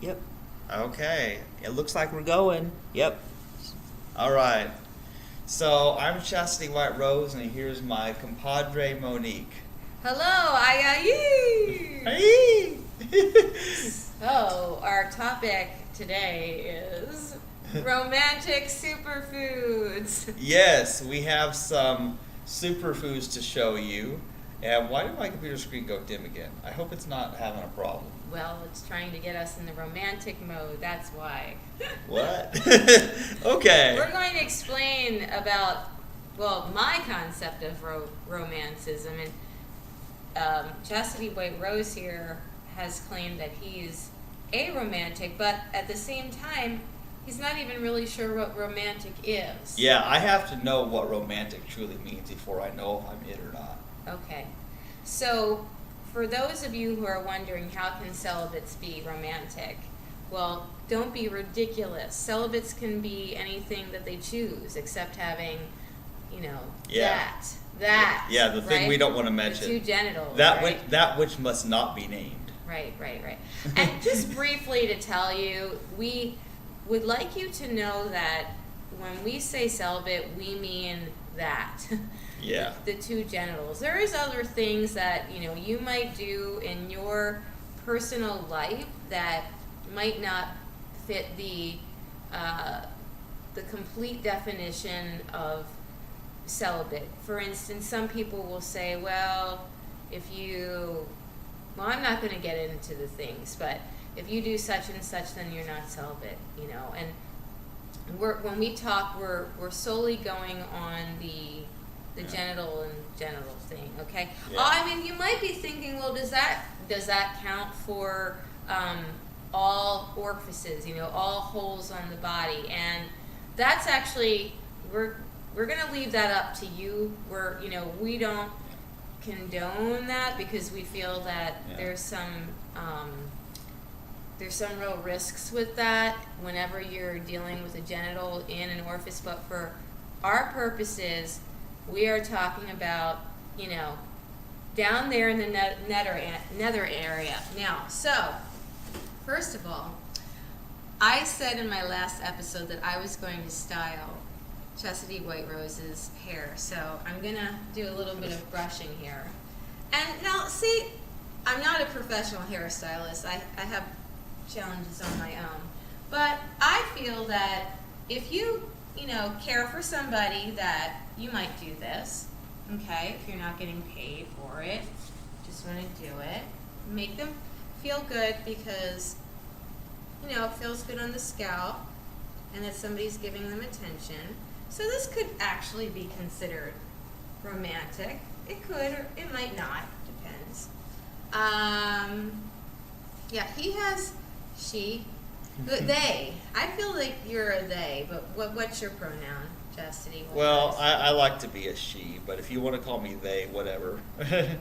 Yep. Okay. It looks like we're going. Yep. All right. So I'm Chastity White Rose, and here's my compadre Monique. Hello, I Hey! So, our topic today is romantic superfoods. Yes, we have some superfoods to show you. And why did my computer screen go dim again? I hope it's not having a problem. Well, it's trying to get us in the romantic mode, that's why. What? Okay. We're going to explain about, well, my concept of romanticism. And Chastity White Rose here has claimed that he's a romantic, but at the same time, he's not even really sure what romantic is. Yeah, I have to know what romantic truly means before I know if I'm it or not. Okay. So, for those of you who are wondering how can celibates be romantic, well, don't be ridiculous. Celibates can be anything that they choose, except having, Yeah. that. Yeah, the thing right? we don't want to mention. The two genitals. That right? which must not be named. Right. And just briefly to tell you, we would like you to know that when we say celibate, we mean that. Yeah. The two genitals. There is other things that, you might do in your personal life that might not fit the complete definition of celibate. For instance, some people will say, well, I'm not going to get into the things, but if you do such and such, then you're not celibate, and when we talk, we're solely going on the genital thing, okay? Yeah. You might be thinking, well, does that count for all orifices, all holes on the body? And that's actually, we're gonna leave that up to you. We don't condone that because we feel that there's some real risks with that whenever you're dealing with a genital in an orifice, but for our purposes, we are talking about, down there in the nether area. Now, so, first of all, I said in my last episode that I was going to style Chastity White Rose's hair, so I'm going to do a little bit of brushing here. And now, see, I'm not a professional hairstylist. I have challenges on my own. But I feel that if you care for somebody, that you might do this, okay? If you're not getting paid for it, just want to do it. Make them feel good because, it feels good on the scalp and that somebody's giving them attention. So this could actually be considered romantic. It could, or it might not, depends. She, they. I feel like you're a they, but what's your pronoun, Chastity? Well, I like to be a she, but if you want to call me they, whatever.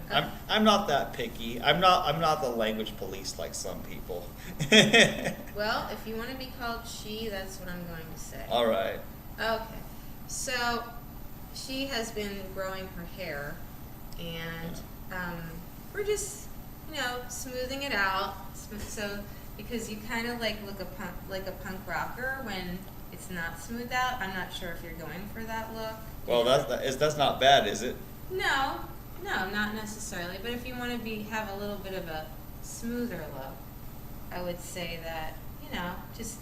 I'm not that picky. I'm not the language police like some people. Well, if you want to be called she, that's what I'm going to say. All right. Okay. So she has been growing her hair, and we're just smoothing it out. So because you kind of like look like a punk rocker when it's not smoothed out. I'm not sure if you're going for that look. Well, that's not bad, is it? No, not necessarily. But if you want to have a little bit of a smoother look, I would say that just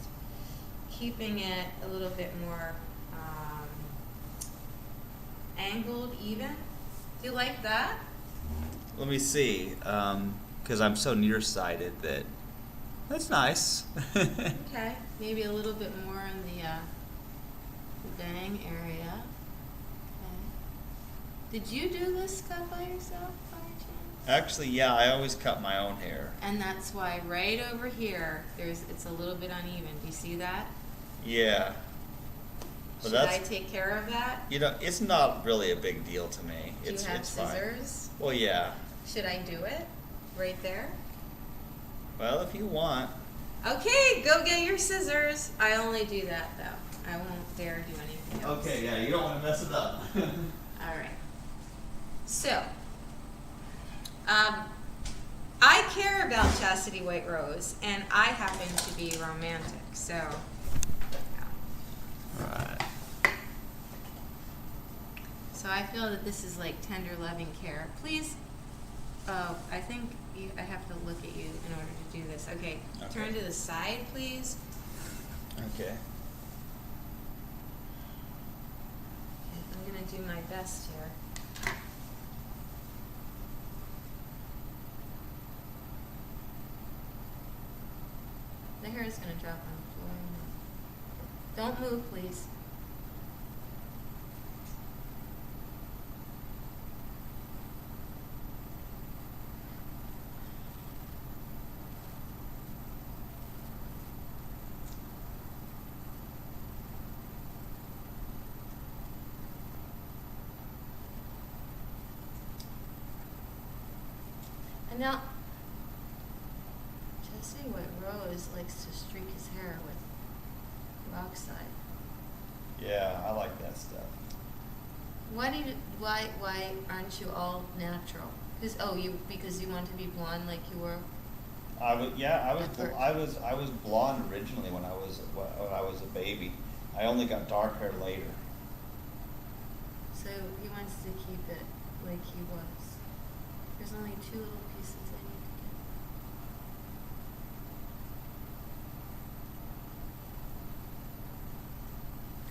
keeping it a little bit more angled, even. Do you like that? Let me see, because I'm so nearsighted that's nice. Okay, maybe a little bit more in the bang area. Okay. Did you do this cut by yourself by chance? Actually, yeah, I always cut my own hair. And that's why right over here, it's a little bit uneven. Do you see that? Yeah. Should I take care of that? It's not really a big deal to me. Do you have scissors? Fine. Well, yeah. Should I do it? Right there? Well, if you want. Okay, go get your scissors. I only do that, though. I won't dare do anything else. Okay, yeah, you don't want to mess it up. All right. So, I care about Chastity White Rose, and I happen to be romantic, so. Yeah. Right. So I feel that this is like tender, loving care. Please, I think I have to look at you in order to do this. Okay, turn to the side, please. Okay. I'm gonna do my best here. The hair is gonna drop on the floor. Don't move, please. And now, Chastity White Rose likes to streak his hair with peroxide. Yeah, I like that stuff. Why aren't you all natural? Because you want to be blonde like you were. I was At first. I was blonde originally when I was a baby. I only got dark hair later. So he wants to keep it like he was. There's only 2 little pieces I need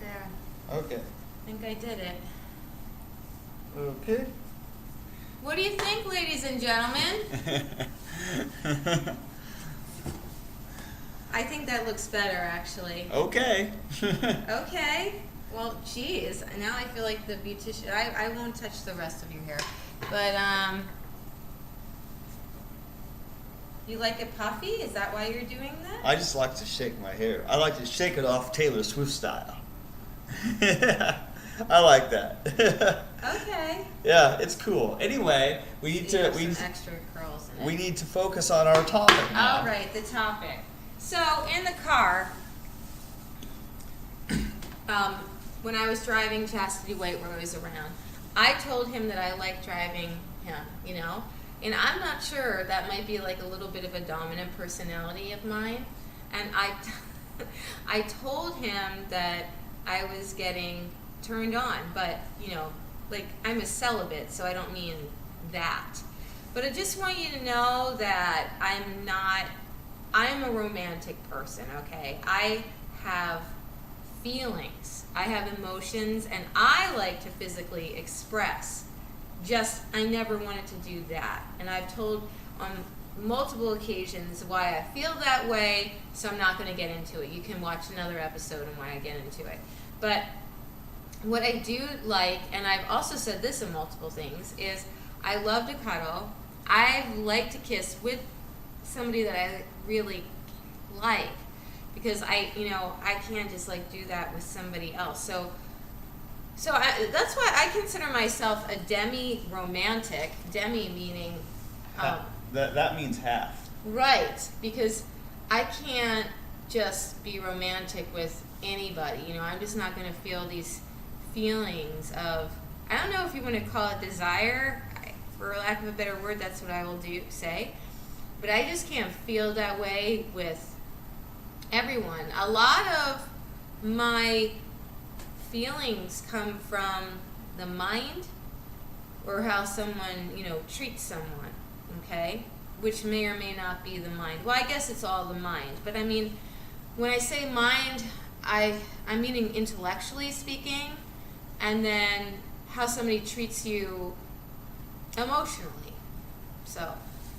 to get. There. Okay. I think I did it. Okay. What do you think, ladies and gentlemen? I think that looks better, actually. Okay. Okay. Well, geez. Now I feel like the beautician. I won't touch the rest of your hair. But, you like it puffy? Is that why you're doing that? I just like to shake my hair. I like to shake it off Taylor Swift style. I like that. Okay. Yeah, it's cool. Anyway, we need You to have some extra curls in it. we need to focus on our topic now. All right, the topic. So in the car, when I was driving Chastity White Rose around, I told him that I like driving him, you know? And I'm not sure, that might be like a little bit of a dominant personality of mine. And I told him that I was getting turned on, but, you know, like I'm a celibate, so I don't mean that. But I just want you to know that I'm a romantic person, okay? I have feelings, I have emotions, and I like to physically express. I never wanted to do that. And I've told on multiple occasions why I feel that way, so I'm not going to get into it. You can watch another episode on why I get into it. But what I do like, and I've also said this in multiple things, is I love to cuddle. I like to kiss with somebody that I really like, because I can't just like do that with somebody else. So that's why I consider myself a demi-romantic. Demi meaning that means half. right, because I can't just be romantic with anybody. You know, I'm just not going to feel these feelings of, I don't know if you want to call it desire, for lack of a better word, that's what I will say. But I just can't feel that way with everyone. A lot of my feelings come from the mind, or how someone, treats someone, okay? Which may or may not be the mind. Well, I guess it's all the mind. But I mean, when I say mind, I'm meaning intellectually speaking, and then how somebody treats you emotionally. So,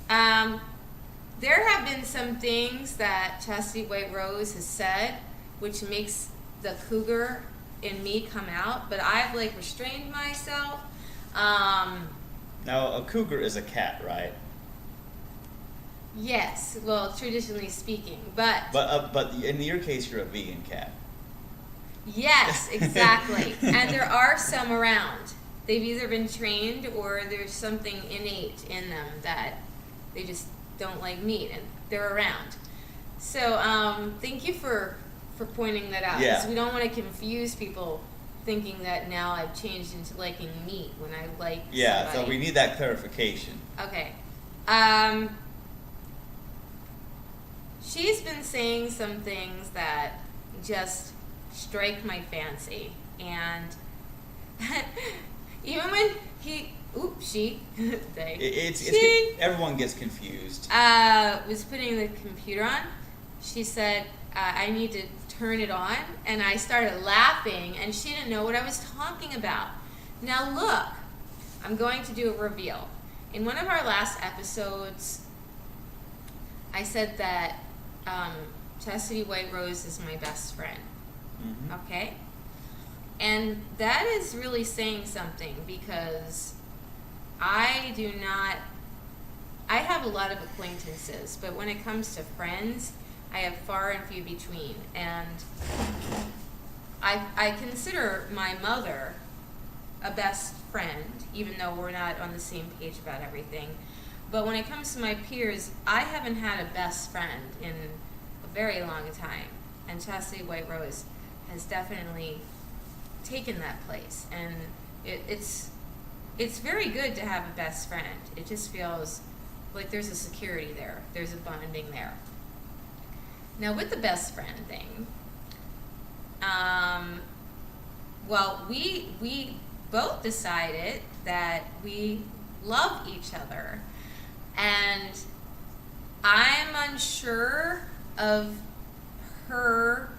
there have been some things that Chastity White Rose has said, which makes the cougar in me come out, but I've like restrained myself. Now, a cougar is a cat, right? Yes, well, traditionally speaking, but But in your case, you're a vegan cat. yes, exactly. And there are some around. They've either been trained or there's something innate in them that they just don't like meat, and they're around. So thank you for pointing that out. Yeah. Because we don't want to confuse people thinking that now I've changed into liking meat when I like Yeah, somebody. so we need that clarification. Okay. she's been saying some things that just strike my fancy. And even when everyone gets confused. Was putting the computer on, she said, I need to turn it on, and I started laughing, and she didn't know what I was talking about. Now look, I'm going to do a reveal. In one of our last episodes, I said that Chastity White Rose is my best friend. Mm-hmm. Okay? And that is really saying something, because I have a lot of acquaintances, but when it comes to friends, I have far and few between. And I consider my mother a best friend, even though we're not on the same page about everything. But when it comes to my peers, I haven't had a best friend in a very long time. And Chastity White Rose has definitely taken that place. And it's very good to have a best friend. It just feels like there's a security there. There's a bonding there. Now with the best friend thing, well, we both decided that we love each other, and I'm unsure of her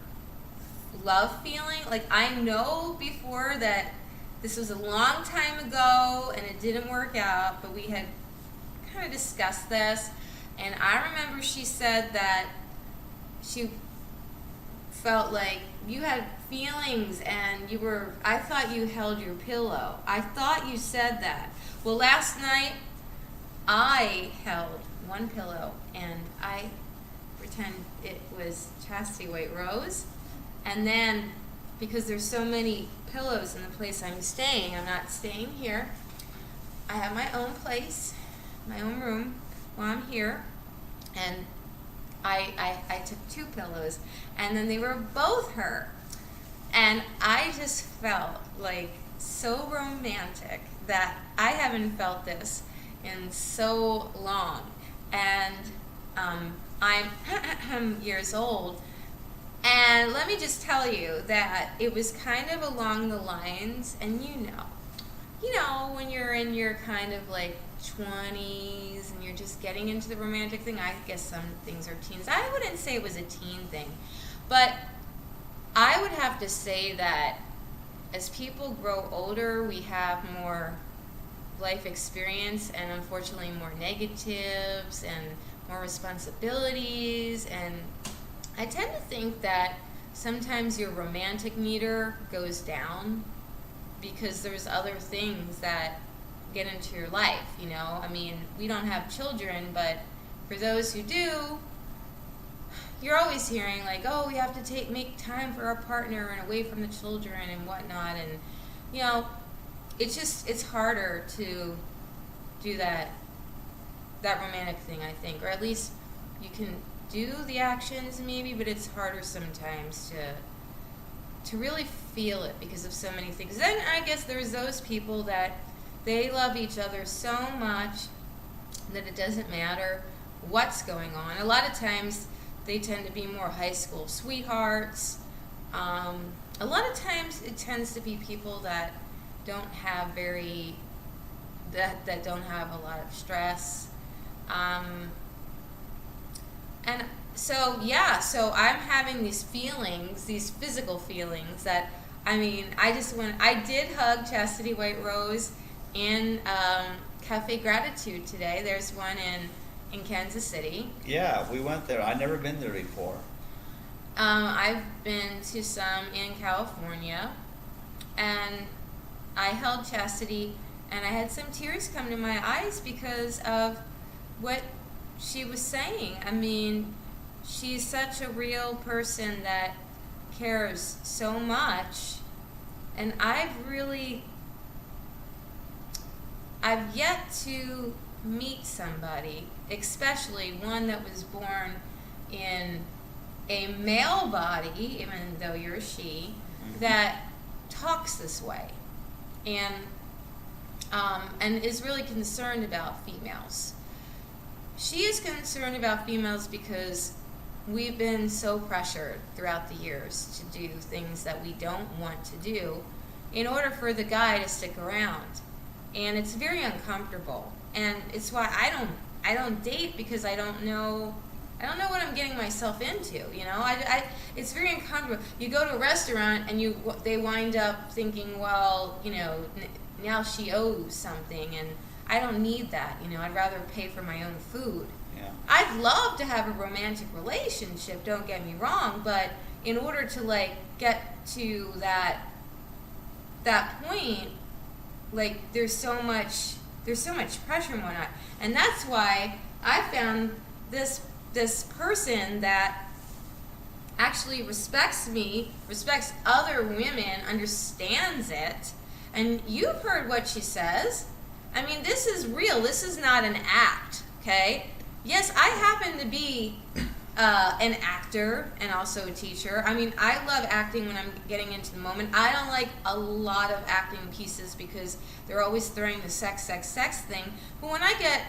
love feeling. Like, I know before that this was a long time ago and it didn't work out, but we had kind of discussed this, and I remember she said that she felt like you had feelings and I thought you held your pillow. I thought you said that. Well, last night I held one pillow and I pretend it was Chastity White Rose, and then because there's so many pillows in the place I'm staying, I'm not staying here, I have my own place, my own room while I'm here, and I took two pillows, and then they were both her, and I just felt like so romantic that I haven't felt this in so long. And I'm years old, and let me just tell you that it was kind of along the lines, and you know when you're in your kind of like 20s and you're just getting into the romantic thing. I guess some things are teens. I wouldn't say it was a teen thing, but I would have to say that as people grow older, we have more life experience and unfortunately more negatives and more responsibilities, and I tend to think that sometimes your romantic meter goes down because there's other things that get into your life, you know? I mean, we don't have children, but for those who do, you're always hearing like, oh, we have to make time for our partner and away from the children and whatnot, and you know, it's harder to do that romantic thing, I think, or at least you can do the actions maybe, but it's harder sometimes to really feel it because of so many things. Then I guess there's those people that they love each other so much that it doesn't matter what's going on. A lot of times they tend to be more high school sweethearts. A lot of times it tends to be people that don't have that don't have a lot of stress. And so I'm having these feelings, these physical feelings that, I mean, I did hug Chastity White Rose in Cafe Gratitude today. There's one in Kansas City. Yeah, we went there. I've never been there before. I've been to some in California, and I held Chastity, and I had some tears come to my eyes because of what she was saying. I mean, she's such a real person that cares so much, and I've yet to meet somebody, especially one that was born in a male body, even though you're a she, that talks this way and is really concerned about females. She is concerned about females because we've been so pressured throughout the years to do things that we don't want to do in order for the guy to stick around. And it's very uncomfortable. And it's why I don't date, because I don't know what I'm getting myself into, you know? It's very uncomfortable. You go to a restaurant and they wind up thinking, well, you know, now she owes something, and I don't need that, you know? I'd rather pay for my own food. Yeah. I'd love to have a romantic relationship, don't get me wrong, but in order to like get to that point, like there's so much pressure and whatnot. And that's why I found this person that actually respects me, respects other women, understands it. And you've heard what she says. I mean, this is real. This is not an act, okay? Yes, I happen to be an actor and also a teacher. I mean, I love acting when I'm getting into the moment. I don't like a lot of acting pieces because they're always throwing the sex thing. But when I get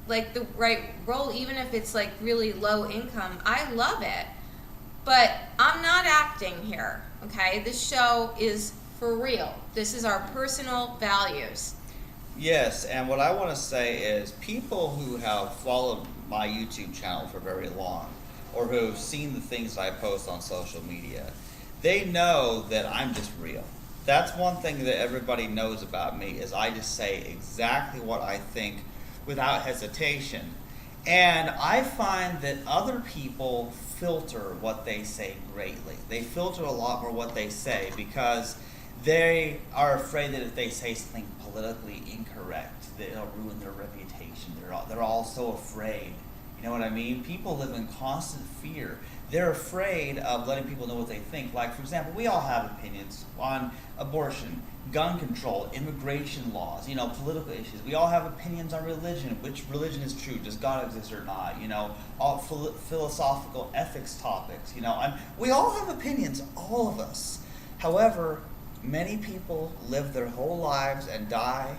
like the right role, even if it's like really low income, I love it. But I'm not acting here, okay? This show is for real. This is our personal values. Yes, and what I want to say is people who have followed my YouTube channel for very long, or who have seen the things I post on social media, they know that I'm just real. That's one thing that everybody knows about me, is I just say exactly what I think without hesitation. And I find that other people filter what they say greatly. They filter a lot more what they say because they are afraid that if they say something politically incorrect, that it'll ruin their reputation. They're all so afraid. You know what I mean? People live in constant fear. They're afraid of letting people know what they think. Like, for example, we all have opinions on abortion, gun control, immigration laws, you know, political issues. We all have opinions on religion. Which religion is true? Does God exist or not? You know, all philosophical ethics topics. You know, we all have opinions, all of us. However, many people live their whole lives and die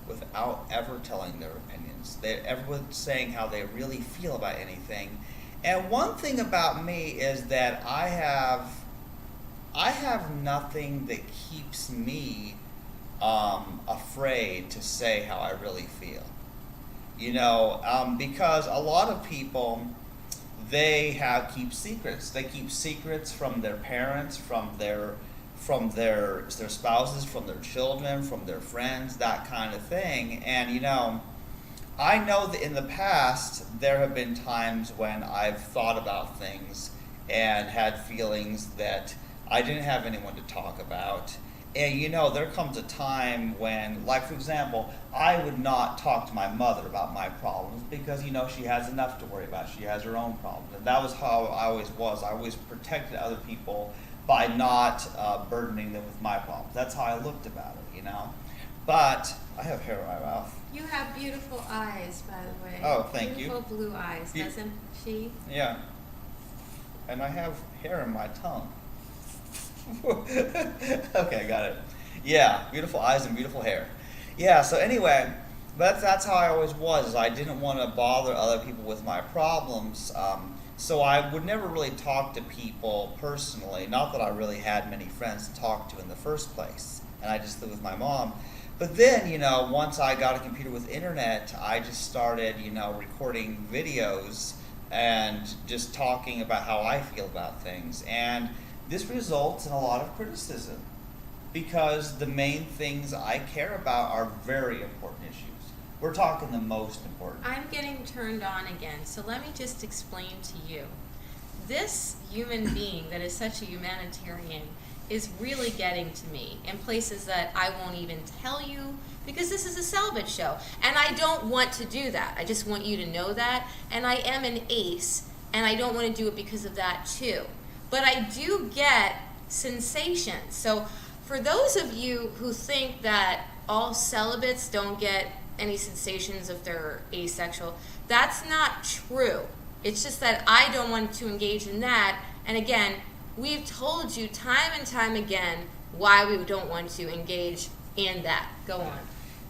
without ever telling their opinions. They're ever saying how they really feel about anything. And one thing about me is that I have nothing that keeps me afraid to say how I really feel. You know, because a lot of people, they keep secrets. They keep secrets from their parents, from their spouses, from their children, from their friends, that kind of thing. And you know, I know that in the past there have been times when I've thought about things and had feelings that I didn't have anyone to talk about. And you know, there comes a time when, like for example, I would not talk to my mother about my problems because, you know, she has enough to worry about. She has her own problems. And that was how I always was. I always protected other people by not burdening them with my problems. That's how I looked about it, you know. But I have hair in my mouth. You have beautiful eyes, by the way. Oh, thank you. Beautiful blue eyes, doesn't she? Yeah. And I have hair in my tongue. Okay, got it. Yeah, beautiful eyes and beautiful hair. Yeah, so anyway, that's how I always was. Is I didn't want to bother other people with my problems. So I would never really talk to people personally. Not that I really had many friends to talk to in the first place. And I just lived with my mom. But then, you know, once I got a computer with internet, I just started, you know, recording videos and just talking about how I feel about things. And this results in a lot of criticism because the main things I care about are very important issues. We're talking the most important. I'm getting turned on again, so let me just explain to you. This human being that is such a humanitarian is really getting to me in places that I won't even tell you because this is a Celibate show. And I don't want to do that. I just want you to know that. And I am an ace, and I don't want to do it because of that too. But I do get sensations. So for those of you who think that all celibates don't get any sensations if they're asexual, that's not true. It's just that I don't want to engage in that. And again, we've told you time and time again why we don't want to engage in that. Go on.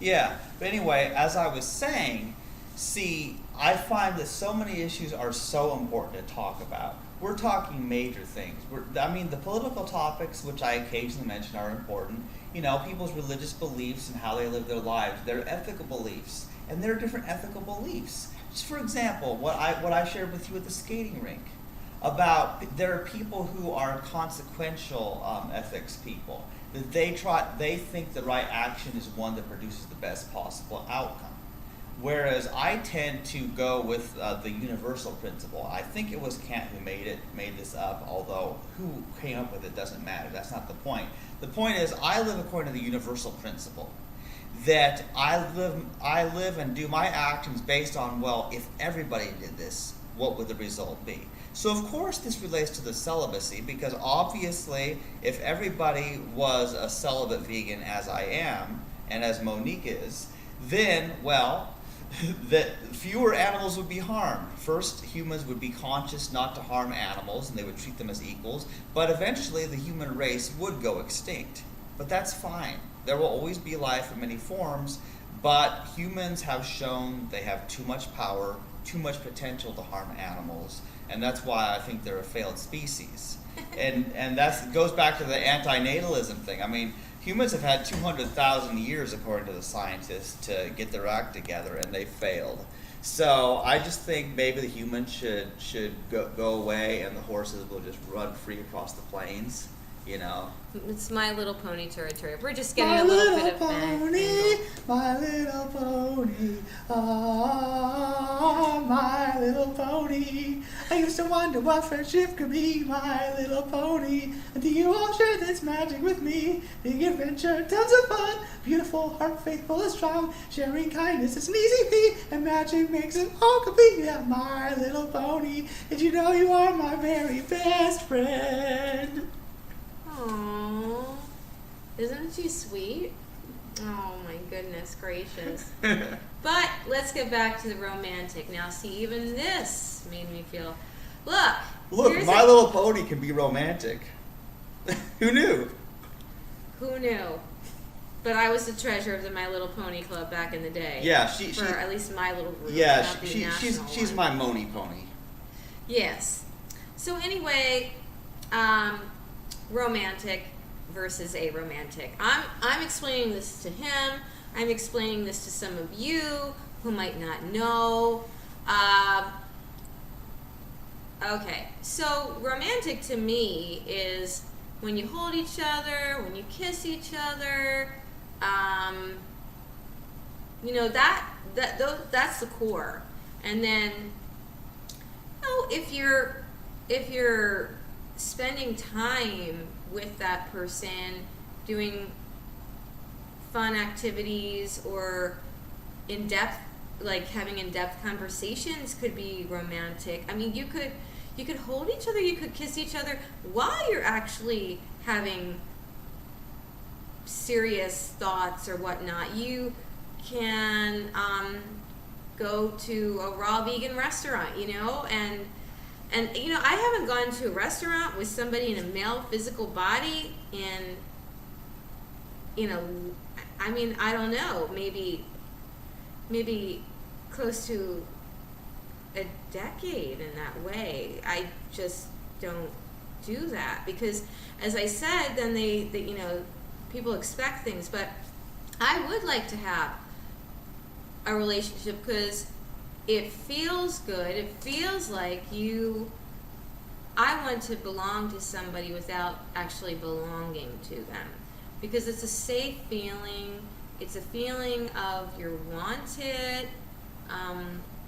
Yeah, but anyway, as I was saying, see, I find that so many issues are so important to talk about. we're talking major things. I mean, the political topics, which I occasionally mention, are important. You know, people's religious beliefs and how they live their lives, their ethical beliefs, and there are different ethical beliefs. Just for example, what I shared with you at the skating rink about there are people who are consequential ethics people, that they think the right action is one that produces the best possible outcome. Whereas I tend to go with the universal principle. I think it was Kant who made this up, although who came up with it doesn't matter. That's not the point. The point is I live according to the universal principle. That I live and do my actions based on, well, if everybody did this, what would the result be? So of course this relates to the celibacy, because obviously if everybody was a celibate vegan as I am, and as Monique is, then, well, that fewer animals would be harmed. First, humans would be conscious not to harm animals, and they would treat them as equals, but eventually the human race would go extinct. But that's fine. There will always be life in many forms, but humans have shown they have too much power, too much potential to harm animals, and that's why I think they're a failed species. And that goes back to the antinatalism thing. I mean, humans have had 200,000 years, according to the scientists, to get their act together, and they failed. So I just think maybe the humans should go away, and the horses will just run free across the plains. You know, it's My Little Pony territory. We're just getting a little bit of pony, My Little Pony, ah, My Little Pony. I used to wonder what friendship could be, My Little Pony. And do you all share this magic with me? Big adventure, tons of fun, beautiful, heart, faithful and strong. Sharing kindness is an easy feat, and magic makes it all complete. Yeah, My Little Pony. Did you know you are my very best friend? Aww, isn't she sweet? Oh my goodness gracious. But let's get back to the romantic. Now see, even this made me feel, look, My Little Pony can be romantic. Who knew? Who knew? But I was the treasure of the My Little Pony Club back in the day. Yeah, for at least my little group. Yeah, not the she's one. my Moni Pony. Yes. So anyway, romantic versus aromantic. I'm explaining this to him. I'm explaining this to some of you who might not know. Okay, so romantic to me is when you hold each other, when you kiss each other. You know, that's the core. And then, if you're spending time with that person, doing fun activities or having in-depth conversations could be romantic. I mean, you could hold each other, you could kiss each other while you're actually having serious thoughts or whatnot. You can go to a raw vegan restaurant, and I haven't gone to a restaurant with somebody in a male physical body in, I don't know, maybe close to a decade in that way. I just don't do that because, as I said, then they people expect things. But I would like to have a relationship because it feels good. It feels like I want to belong to somebody without actually belonging to them, because it's a safe feeling. It's a feeling of you're wanted.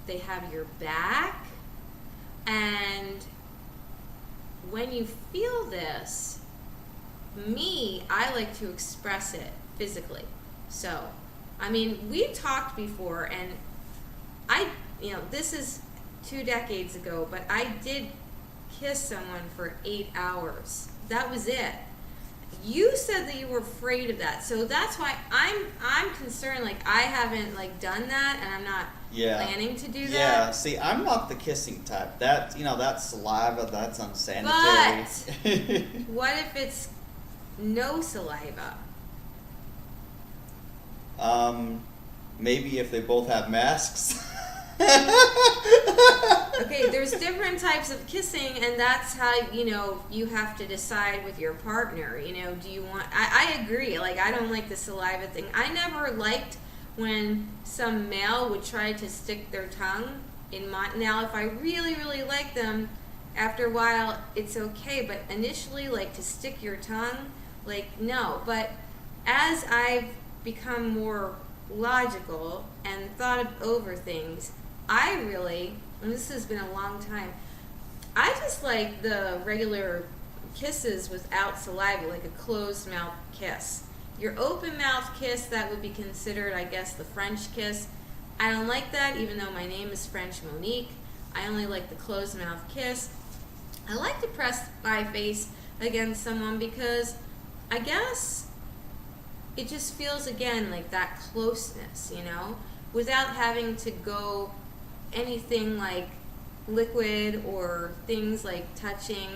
They have your back. And when you feel this, I like to express it physically. So, we talked before, and this is 2 decades ago, but I did kiss someone for 8 hours. That was it. You said that you were afraid of that, so that's why I'm concerned. Like, I haven't done that, and I'm not planning to do that. Yeah, see, I'm not the kissing type. That that's saliva. That's unsanitary. But what if it's no saliva? Maybe if they both have masks. Okay, there's different types of kissing, and that's how, you have to decide with your partner. Do you want... I agree. Like, I don't like the saliva thing. I never liked when some male would try to stick their tongue in my... Now, if I really, really like them, after a while, it's okay. But initially, like, to stick your tongue, like, no. But as I've become more logical and thought over things, I really... and this has been a long time, I just like the regular kisses without saliva, like a closed mouth kiss. Your open mouth kiss, that would be considered, I guess, the French kiss. I don't like that, even though my name is French Monique. I only like the closed mouth kiss. I like to press my face against someone because I guess it just feels, again, like that closeness, without having to go anything like liquid or things like touching.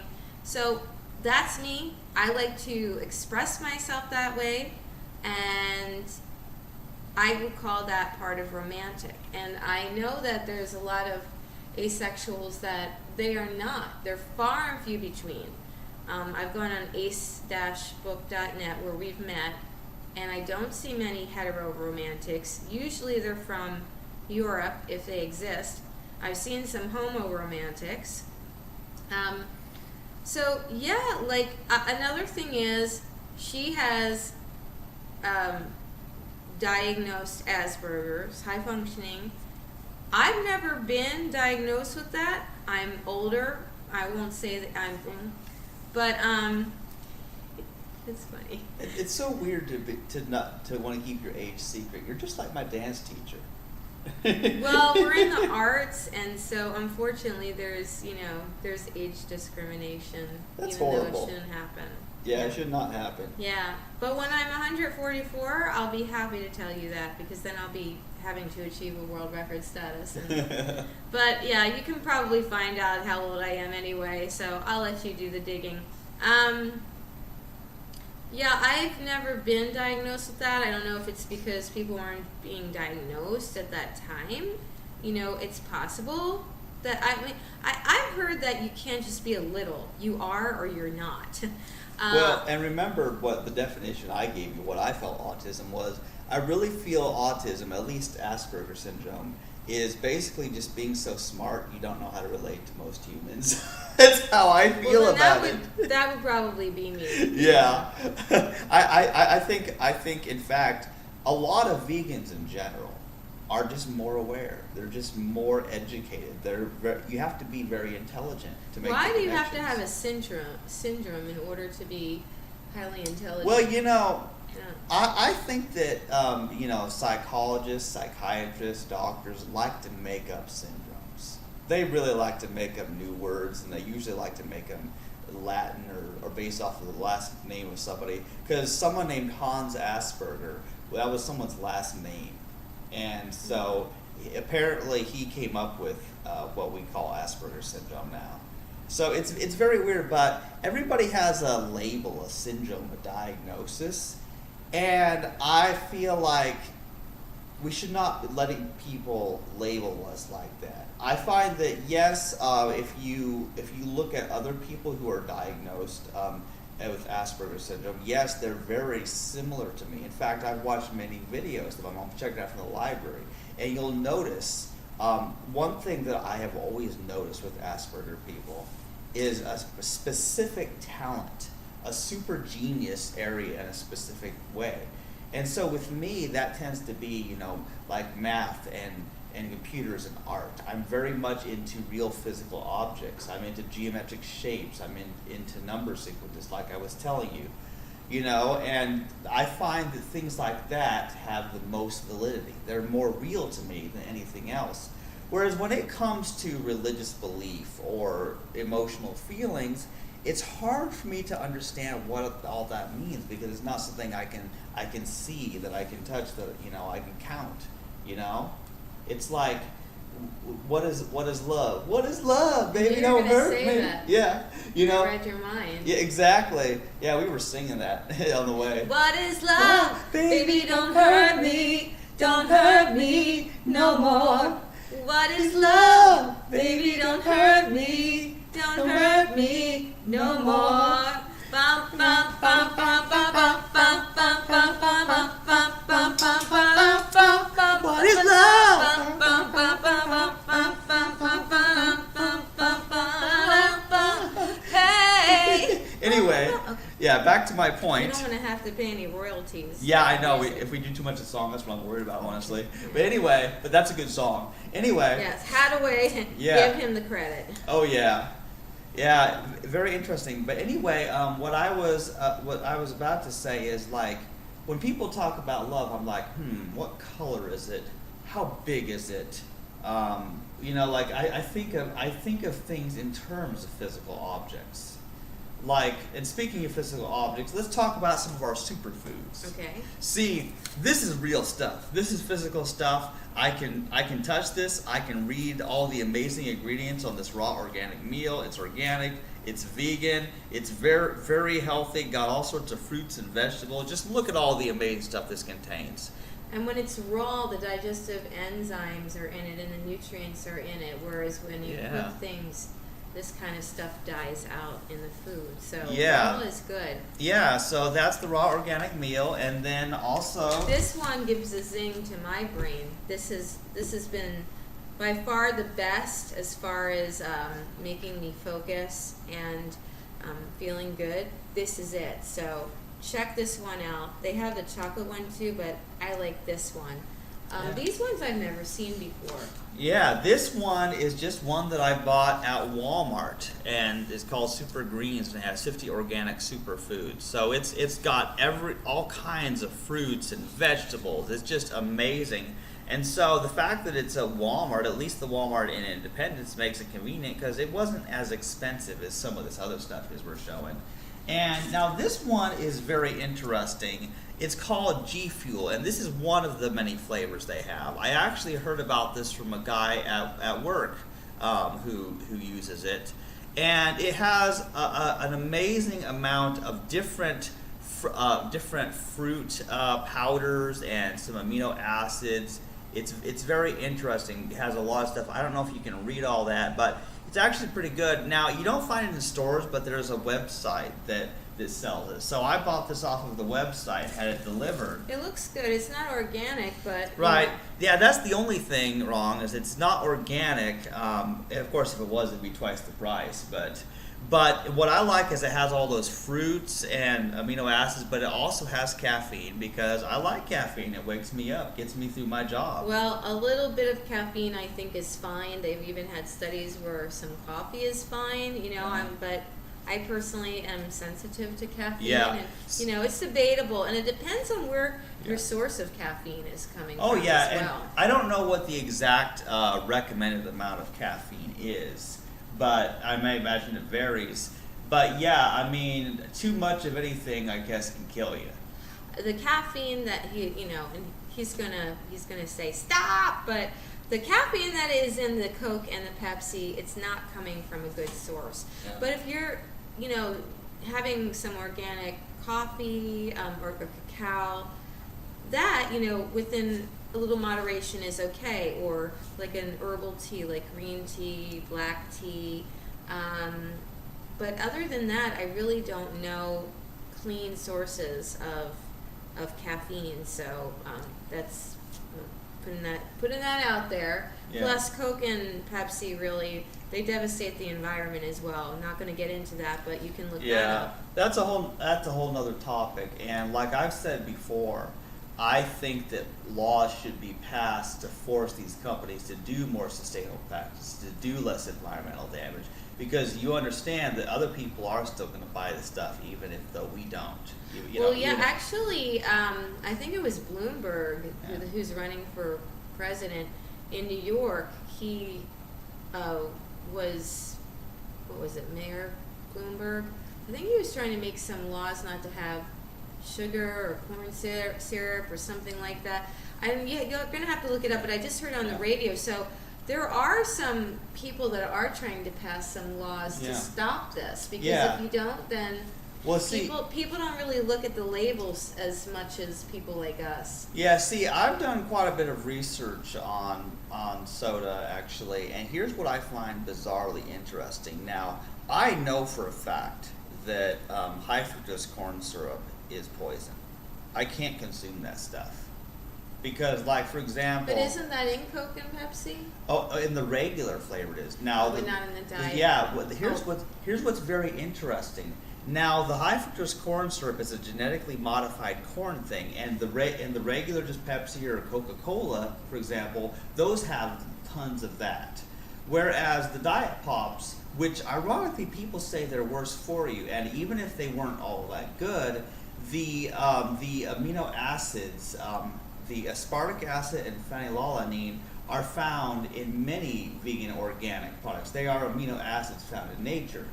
So that's me. I like to express myself that way, and I would call that part of romantic. And I know that there's a lot of asexuals that they are not. They're far and few between. I've gone on ace-book.net where we've met, and I don't see many hetero romantics. Usually they're from Europe, if they exist. I've seen some homo romantics. So yeah, like another thing is she has diagnosed Asperger's, high functioning. I've never been diagnosed with that. I'm older. I won't say that I'm, but it's funny. It's so weird to want to keep your age secret. You're just like my dance teacher. Well, we're in the arts, and so unfortunately there's age discrimination. That's even horrible. Though it shouldn't happen. Yeah, it should not happen. Yeah, but when I'm 144, I'll be happy to tell you that, because then I'll be having to achieve a world record status. But yeah, you can probably find out how old I am anyway, so I'll let you do the digging. Yeah, I've never been diagnosed with that. I don't know if it's because people aren't being diagnosed at that time. It's possible that I've heard that you can't just be a little. You are or you're not. Well, and remember what the definition I gave you, what I felt autism was. I really feel autism, at least Asperger's syndrome, is basically just being so smart you don't know how to relate to most humans. That's how I feel about it. That would probably be me. Yeah. I think in fact a lot of vegans in general are just more aware. They're just more educated. You have to be very intelligent to make. Why the do you have to have connections. a syndrome in order to be highly intelligent? Well, Yeah. I think that psychologists, psychiatrists, doctors like to make up syndromes. They really like to make up new words, and they usually like to make them Latin or based off of the last name of somebody. Because someone named Hans Asperger, that was someone's last name, and so apparently he came up with what we call Asperger's syndrome now. So it's very weird, but everybody has a label, a syndrome, a diagnosis. And I feel like we should not be letting people label us like that. I find that yes, if you look at other people who are diagnosed with Asperger's syndrome, yes, they're very similar to me. In fact, I've watched many videos of them. I'm checking out from the library, and you'll notice one thing that I have always noticed with Asperger people is a specific talent. A super genius area in a specific way. And so with me, that tends to be, like math and computers and art. I'm very much into real physical objects. I'm into geometric shapes. I'm into number sequences, like I was telling you. And I find that things like that have the most validity. They're more real to me than anything else. Whereas when it comes to religious belief or emotional feelings, it's hard for me to understand what all that means, because it's not something I can see, that I can touch, that I can count. It's like, what is love? What is love? Baby, don't hurt me. That. Yeah, I read your mind. Yeah, exactly. Yeah, we were singing that on the way. What is love? Baby, don't hurt me. Don't hurt me no more. What is love? Baby, don't hurt me. Don't hurt me no more. Bum, bum, bum, bum, bum, bum, bum, bum, bum, bum, bum, bum, bum, bum, bum, bum. What is love? Bum, bum, bum, bum, bum, bum, bum, bum, bum, bum, bum, bum. Hey. Anyway, yeah, back to my point. You don't want to have to pay any royalties. Yeah, I know. If we do too much of the song, that's what I'm worried about, honestly. But anyway, but that's a good song. Anyway. Yes, Hadaway. Yeah. Give him the credit. Oh yeah, yeah. Very interesting. But anyway, what I was about to say is like, when people talk about love, I'm like, what color is it? How big is it? You know, like I think of things in terms of physical objects. Like, and speaking of physical objects, let's talk about some of our superfoods. Okay. See, this is real stuff. This is physical stuff. I can touch this. I can read all the amazing ingredients on this raw organic meal. It's organic. It's vegan. It's very, very healthy. Got all sorts of fruits and vegetables. Just look at all the amazing stuff this contains. And when it's raw, the digestive enzymes are in it and the nutrients are in it. Whereas when you cook things, this kind of stuff dies out in the food. So raw is good. Yeah, so that's the raw organic meal, and then also this one gives a zing to my brain. This has been by far the best as far as making me focus and feeling good. This is it. So check this one out. They have the chocolate one too, but I like this one. These ones I've never seen before. Yeah, this one is just one that I bought at Walmart, and it's called Super Greens, and it has 50 organic superfoods. So it's got all kinds of fruits and vegetables. It's just amazing. And so the fact that it's at Walmart, at least the Walmart in Independence, makes it convenient because it wasn't as expensive as some of this other stuff is we're showing. And now this one is very interesting. It's called G Fuel, and this is one of the many flavors they have. I actually heard about this from a guy at work who uses it, and it has an amazing amount of different fruit powders and some amino acids. It's very interesting. It has a lot of stuff. I don't know if you can read all that, but it's actually pretty good. Now, you don't find it in stores, but there's a website that sells it. So I bought this off of the website, had it delivered. It looks good. It's not organic, but right. Yeah, that's the only thing wrong is it's not organic. Of course, if it was, it'd be twice the price. But what I like is it has all those fruits and amino acids, but it also has caffeine because I like caffeine. It wakes me up, gets me through my job. Well, a little bit of caffeine I think is fine. They've even had studies where some coffee is fine, you know, but I personally am sensitive to caffeine. Yeah. And, you know, it's debatable, and it depends on where your source of caffeine is coming from as well. And I don't know what the exact recommended amount of caffeine is, but I may imagine it varies. But yeah, I mean, too much of anything, I guess, can kill you. The caffeine that and he's gonna say stop, but the caffeine that is in the Coke and the Pepsi, it's not coming from a good source. Yeah. But if you're, having some organic coffee or cacao, that, within a little moderation is okay. Or like an herbal tea, like green tea, black tea. But other than that, I really don't know clean sources of caffeine. So that's putting that out there. Yeah. Plus, Coke and Pepsi they devastate the environment as well. I'm not going to get into that, but you can look that up. That's a whole nother topic. And like I've said before, I think that laws should be passed to force these companies to do more sustainable practices, to do less environmental damage, because you understand that other people are still going to buy the stuff, even if though we don't. Actually, I think it was Bloomberg who's running for president in New York. He was, Mayor Bloomberg? I think he was trying to make some laws not to have sugar or corn syrup or something like that. And you're going to have to look it up, but I just heard on the radio. So there are some people that are trying to pass some laws to stop this, because if you don't, then Well, see, People don't really look at the labels as much as people like us. yeah, see, I've done quite a bit of research on soda actually, and here's what I find bizarrely interesting. Now, I know for a fact that high fructose corn syrup is poison. I can't consume that stuff because, like, for example, But isn't that in Coke and Pepsi? oh, in the regular flavor it is. Now, But not in the diet. yeah, well, here's what's very interesting. Now, the high fructose corn syrup is a genetically modified corn thing, and the regular just Pepsi or Coca-Cola, for example, those have tons of that. Whereas the diet pops, which ironically people say they're worse for you, and even if they weren't all that good, the amino acids, the aspartic acid and phenylalanine, are found in many vegan organic products. They are amino acids found in nature.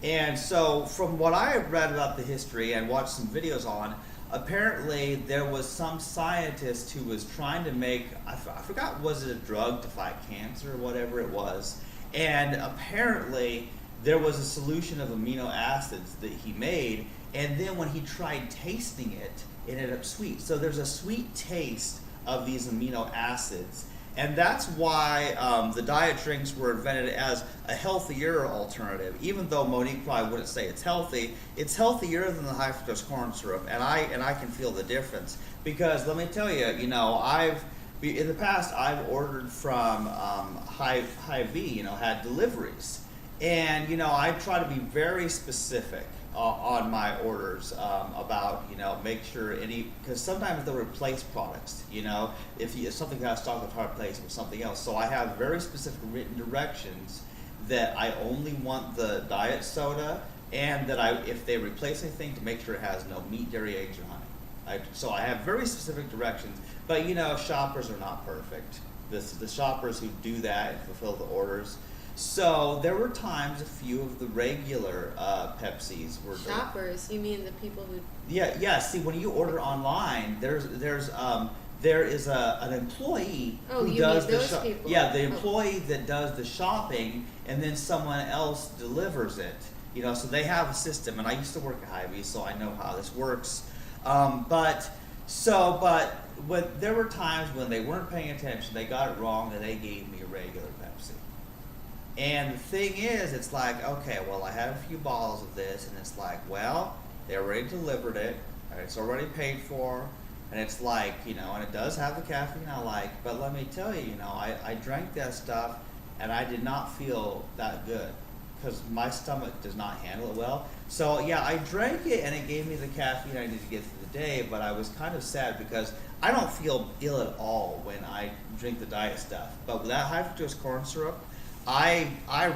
And so from what I have read about the history and watched some videos on, apparently there was some scientist who was trying to make, I forgot, was it a drug to fight cancer or whatever it was, and apparently there was a solution of amino acids that he made, and then when he tried tasting it, it ended up sweet. So there's a sweet taste of these amino acids. And that's why the diet drinks were invented as a healthier alternative. Even though Monique probably wouldn't say it's healthy, it's healthier than the high fructose corn syrup, and I can feel the difference. Because let me tell you, in the past I've ordered from Hy-Vee, had deliveries, and I try to be very specific on my orders about make sure because sometimes they'll replace products, if something got stock with hard place with something else. So I have very specific written directions that I only want the diet soda, and that if they replace anything, to make sure it has no meat, dairy, eggs, or honey. So I have very specific directions, but shoppers are not perfect. The shoppers who do that and fulfill the orders. So there were times a few of the regular Pepsis were Shoppers? You mean the people who? Yeah. See, when you order online, there is an employee who does the people? Yeah, the employee that does the shopping, and then someone else delivers it. So they have a system, and I used to work at Hy-Vee, so I know how this works. But when there were times when they weren't paying attention, they got it wrong, and they gave me a regular Pepsi. And the thing is, it's like, okay, well, I had a few bottles of this, and it's like, well, they already delivered it, and it's already paid for, and it's like, and it does have the caffeine I like, but let me tell you, I drank that stuff, and I did not feel that good, because my stomach does not handle it well. So, yeah, I drank it, and it gave me the caffeine I needed to get through the day, but I was kind of sad, because I don't feel ill at all when I drink the diet stuff. But with that high fructose corn syrup, I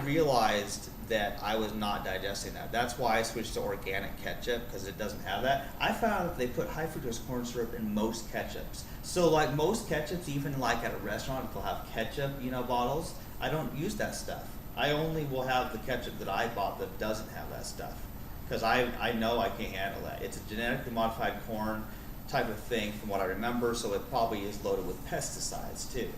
realized that I was not digesting that. That's why I switched to organic ketchup, because it doesn't have that. I found that they put high fructose corn syrup in most ketchups. So like most ketchups, even like at a restaurant, they'll have ketchup, bottles. I don't use that stuff. I only will have the ketchup that I bought that doesn't have that stuff, because I know I can't handle that. It's a genetically modified corn type of thing from what I remember, so it probably is loaded with pesticides too.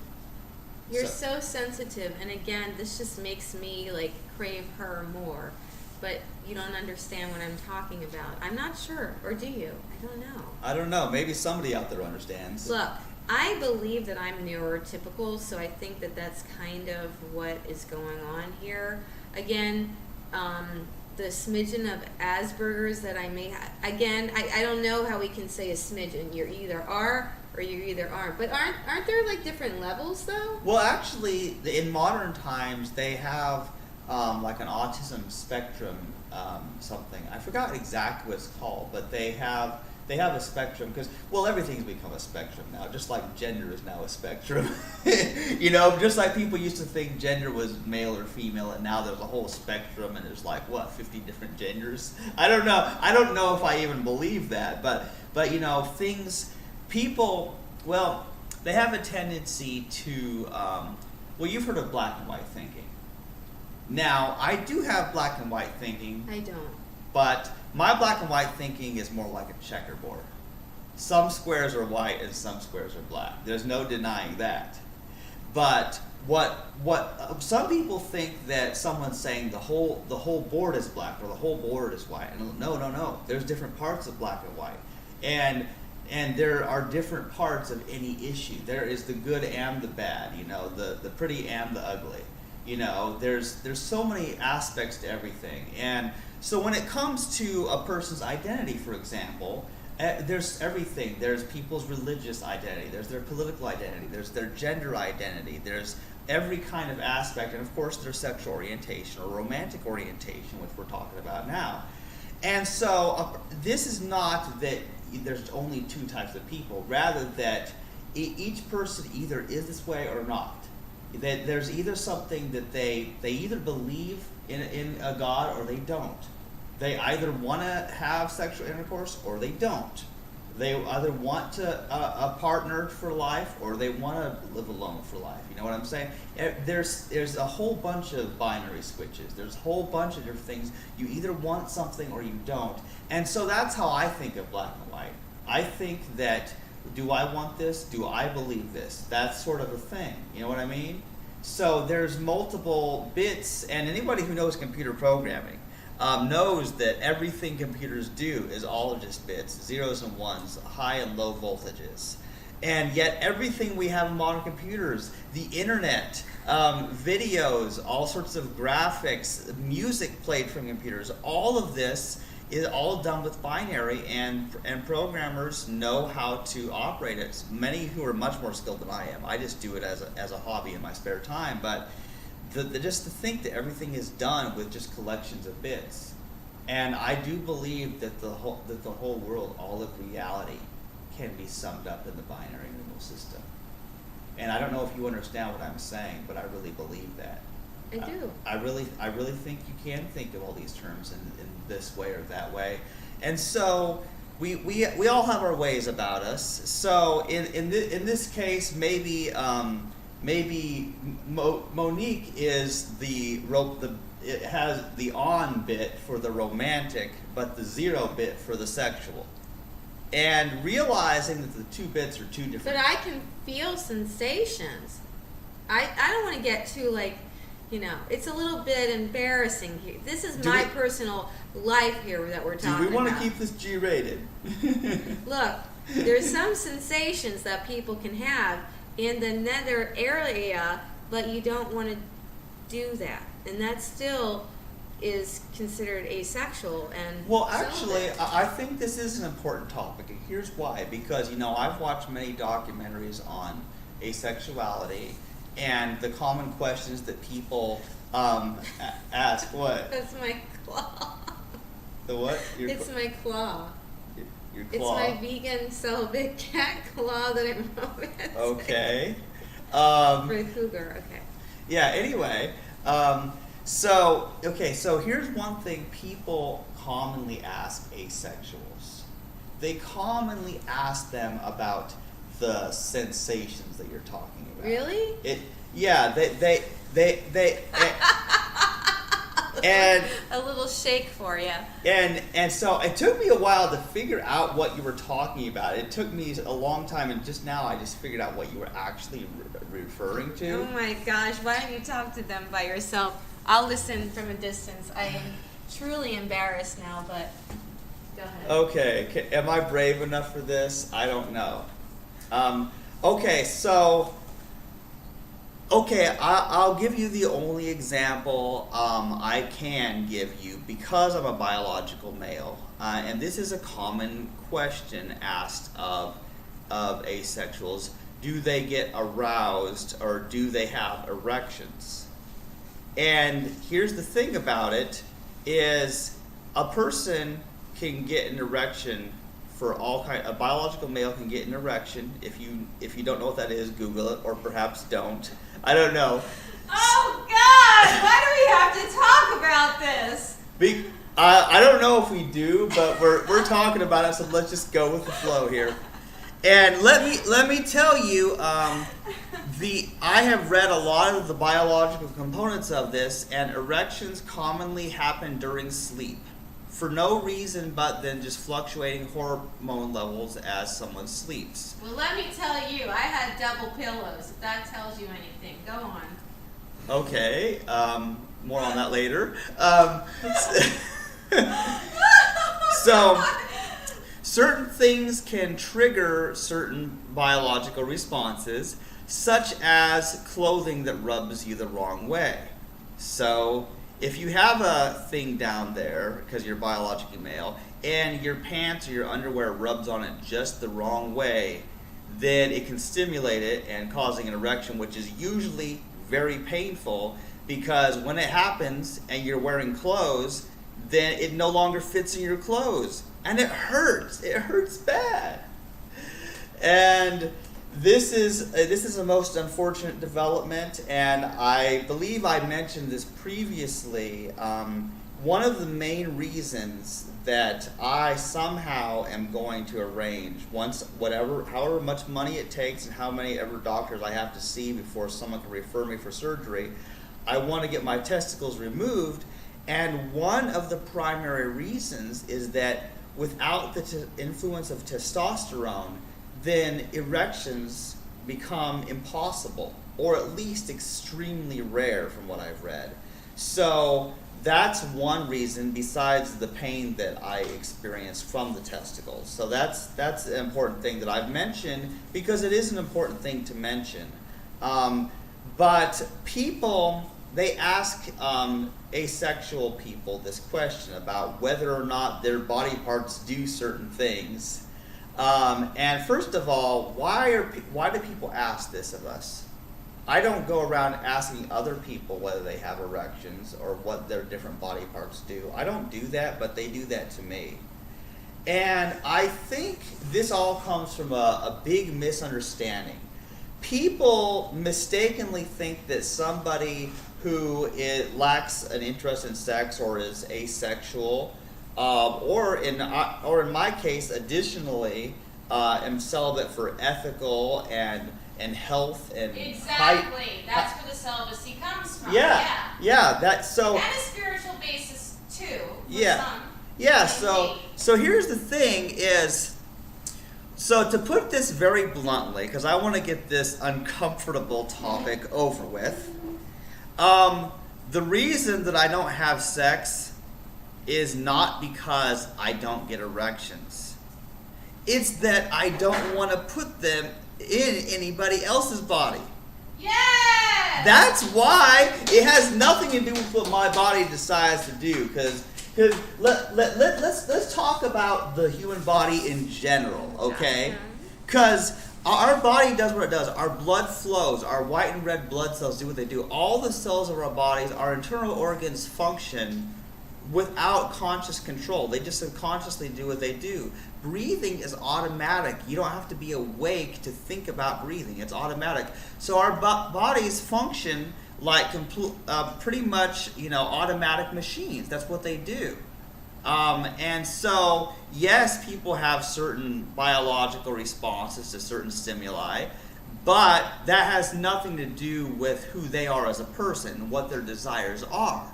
You're so sensitive, and again, this just makes me crave her more. But you don't understand what I'm talking about. I'm not sure, or do you? I don't know. Maybe somebody out there understands. Look, I believe that I'm neurotypical, so I think that that's kind of what is going on here. Again, the smidgen of Asperger's that I may have. Again, I don't know how we can say a smidgen. You either are or you either aren't. But aren't there different levels though? Well, actually, in modern times, they have an autism spectrum something. I forgot exactly what it's called, but they have a spectrum, because everything's become a spectrum now, just like gender is now a spectrum. Just like people used to think gender was male or female, and now there's a whole spectrum, and there's 50 different genders. I don't know if I even believe that, but people, they have a tendency to you've heard of black and white thinking. Now, I do have black and white thinking. I don't. But my black and white thinking is more like a checkerboard. Some squares are white and some squares are black. There's no denying that. But some people think that someone's saying the whole board is black or the whole board is white. And no. There's different parts of black and white, and there are different parts of any issue. There is the good and the bad. The pretty and the ugly. There's so many aspects to everything. And so when it comes to a person's identity, for example, there's everything. There's people's religious identity. There's their political identity. There's their gender identity. There's every kind of aspect. And of course, their sexual orientation or romantic orientation, which we're talking about now. And so this is not that there's only two types of people. Rather that each person either is this way or not. That there's either something that they either believe in a God or they don't. They either want to have sexual intercourse or they don't. They either want a partner for life or they want to live alone for life. You know what I'm saying? There's a whole bunch of binary switches. There's a whole bunch of different things. You either want something or you don't. And so that's how I think of black and white. I think that, do I want this? Do I believe this? That's sort of a thing. You know what I mean? So there's multiple bits, and anybody who knows computer programming knows that everything computers do is all just bits, zeros and ones, high and low voltages. And yet everything we have in modern computers, the internet, videos, all sorts of graphics, music played from computers, all of this is all done with binary, and programmers know how to operate it. Many who are much more skilled than I am. I just do it as a hobby in my spare time, but just to think that everything is done with just collections of bits. And I do believe that the whole world, all of reality, can be summed up in the binary numeral system. And I don't know if you understand what I'm saying, but I really believe that. I do. I really think you can think of all these terms in this way or that way. And so we all have our ways about us. So in this case, maybe Monique is it has the on bit for the romantic, but the 0 bit for the sexual. And realizing that the two bits are two different. But I can feel sensations. I don't want to get too it's a little bit embarrassing here. This is my personal life here that we're talking about. Do we want to keep this G-rated? Look, there's some sensations that people can have in the nether area, but you don't want to do that. And that still is considered asexual and well, actually, I think this is an important topic, and here's why. Because, I've watched many documentaries on asexuality, and the common questions that people ask, what? That's my claw. The what? It's my claw. Your claw. It's my vegan celibate cat claw that I'm romancing. Okay. For the cougar, okay. Yeah, anyway. So here's one thing people commonly ask asexuals. They commonly ask them about the sensations that you're talking about. Really? They and a little shake for you. And so it took me a while to figure out what you were talking about. It took me a long time, and just now I just figured out what you were actually referring to. Oh my gosh, why don't you talk to them by yourself? I'll listen from a distance. I am truly embarrassed now, but go ahead. Okay, am I brave enough for this? I don't know. I'll give you the only example I can give you because I'm a biological male, and this is a common question asked of asexuals. Do they get aroused or do they have erections? And here's the thing about it is a person can get an erection for a biological male can get an erection. If you don't know what that is, Google it, or perhaps don't. I don't know. Oh God! Why do we have to talk about this? I don't know if we do, but we're talking about it, so let's just go with the flow here. And let me tell you, I have read a lot of the biological components of this, and erections commonly happen during sleep. for no reason but then just fluctuating hormone levels as someone sleeps. Well, let me tell you, I had double pillows, if that tells you anything. Go on. Okay, more on that later. So, certain things can trigger certain biological responses, such as clothing that rubs you the wrong way. So, if you have a thing down there, because you're biologically male, and your pants or your underwear rubs on it just the wrong way, then it can stimulate it and causing an erection, which is usually very painful, because when it happens and you're wearing clothes, then it no longer fits in your clothes. And it hurts. It hurts bad. And this is a most unfortunate development, and I believe I mentioned this previously. One of the main reasons that I somehow am going to arrange, however much money it takes and how many ever doctors I have to see before someone can refer me for surgery, I want to get my testicles removed. And one of the primary reasons is that without the influence of testosterone, then erections become impossible, or at least extremely rare from what I've read. So that's one reason besides the pain that I experienced from the testicles. So that's an important thing that I've mentioned, because it is an important thing to mention. But people, they ask asexual people this question about whether or not their body parts do certain things. And first of all, why do people ask this of us? I don't go around asking other people whether they have erections or what their different body parts do. I don't do that, but they do that to me. And I think this all comes from a big misunderstanding. People mistakenly think that somebody who lacks an interest in sex or is asexual, or in my case, additionally, am celibate for ethical and health and exactly. That's where the celibacy comes from. Yeah. That's so. And a spiritual basis too. For some. Yeah. So here's the thing is. So to put this very bluntly, because I want to get this uncomfortable topic over with, the reason that I don't have sex is not because I don't get erections. It's that I don't want to put them in anybody else's body. Yes! That's why. It has nothing to do with what my body decides to do, because let's talk about the human body in general, okay? Because our body does what it does. Our blood flows. Our white and red blood cells do what they do. All the cells of our bodies, our internal organs function without conscious control. They just subconsciously do what they do. Breathing is automatic. You don't have to be awake to think about breathing. It's automatic. So our bodies function like pretty much, automatic machines. That's what they do. And so, yes, people have certain biological responses to certain stimuli, but that has nothing to do with who they are as a person and what their desires are.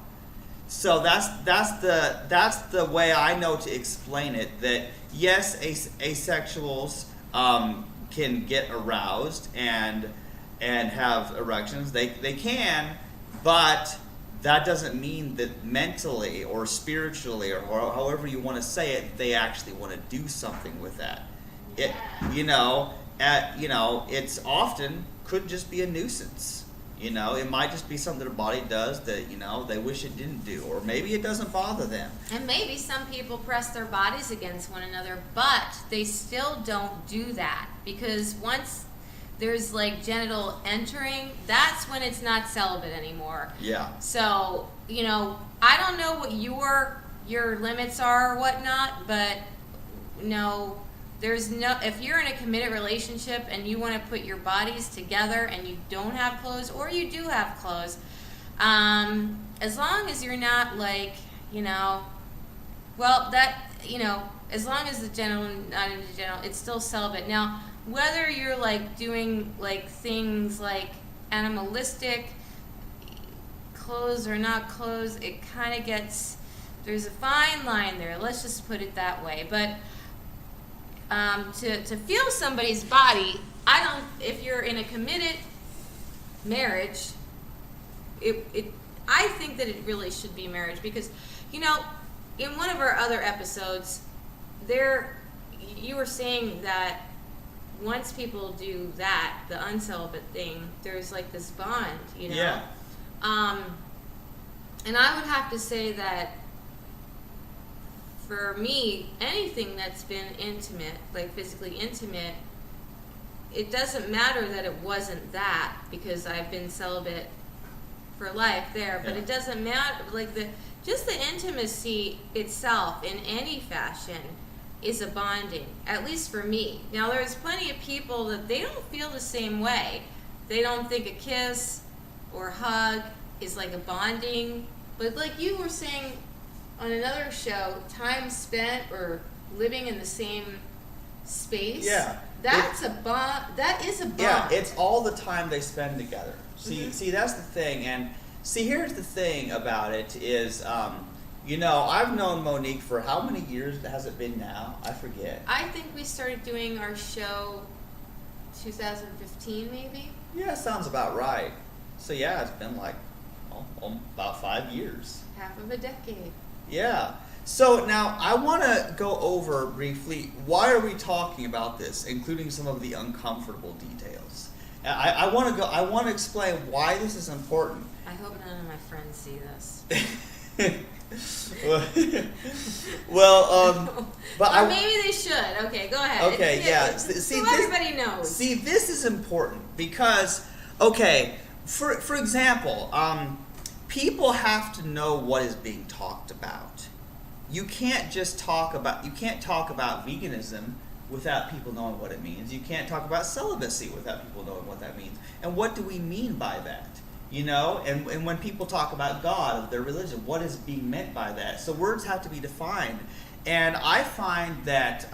So that's the way I know to explain it. That yes, asexuals can get aroused and have erections. They can, but that doesn't mean that mentally or spiritually or however you want to say it, they actually want to do something with that. It's often could just be a nuisance. It might just be something their body does that, they wish it didn't do, or maybe it doesn't bother them. And maybe some people press their bodies against one another, but they still don't do that, because once there's like genital entering, that's when it's not celibate anymore. Yeah. So, I don't know what your limits are or whatnot, but if you're in a committed relationship and you want to put your bodies together and you don't have clothes, or you do have clothes, as long as you're not like, as long as the genital, not in the genital, it's still celibate. Now, whether you're like doing like things like animalistic clothes or not clothes, it kind of gets There's a fine line there. Let's just put it that way. But to feel somebody's body, if you're in a committed marriage, I think that it really should be marriage, because, you know, in one of our other episodes, you were saying that once people do that, the uncelibate thing, there's like this bond, you know? Yeah. And I would have to say that for me, anything that's been intimate, like physically intimate, it doesn't matter that it wasn't that, because I've been celibate for life there, but it doesn't matter, like just the intimacy itself in any fashion is a bonding, at least for me. Now there's plenty of people that they don't feel the same way. They don't think a kiss or hug is like a bonding, but like you were saying on another show, time spent or living in the same space, that's a bond. That is a bond. Yeah, it's all the time they spend together. See, that's the thing. And see, here's the thing about it is, you know, I've known Monique for how many years has it been now? I forget. I think we started doing our show 2015, maybe. Yeah, sounds about right. So yeah, it's been like about 5 years. Half of a decade. Yeah. So now I want to go over briefly, why are we talking about this, including some of the uncomfortable details. I want to explain why this is important. I hope none of my friends see this. But maybe they should. Okay, go ahead. Okay, yeah. See, everybody knows. See, this is important because, okay, for example, people have to know what is being talked about. You can't talk about veganism without people knowing what it means. You can't talk about celibacy without people knowing what that means. And what do we mean by that? You know, and when people talk about God, their religion, what is being meant by that? So words have to be defined. And I find that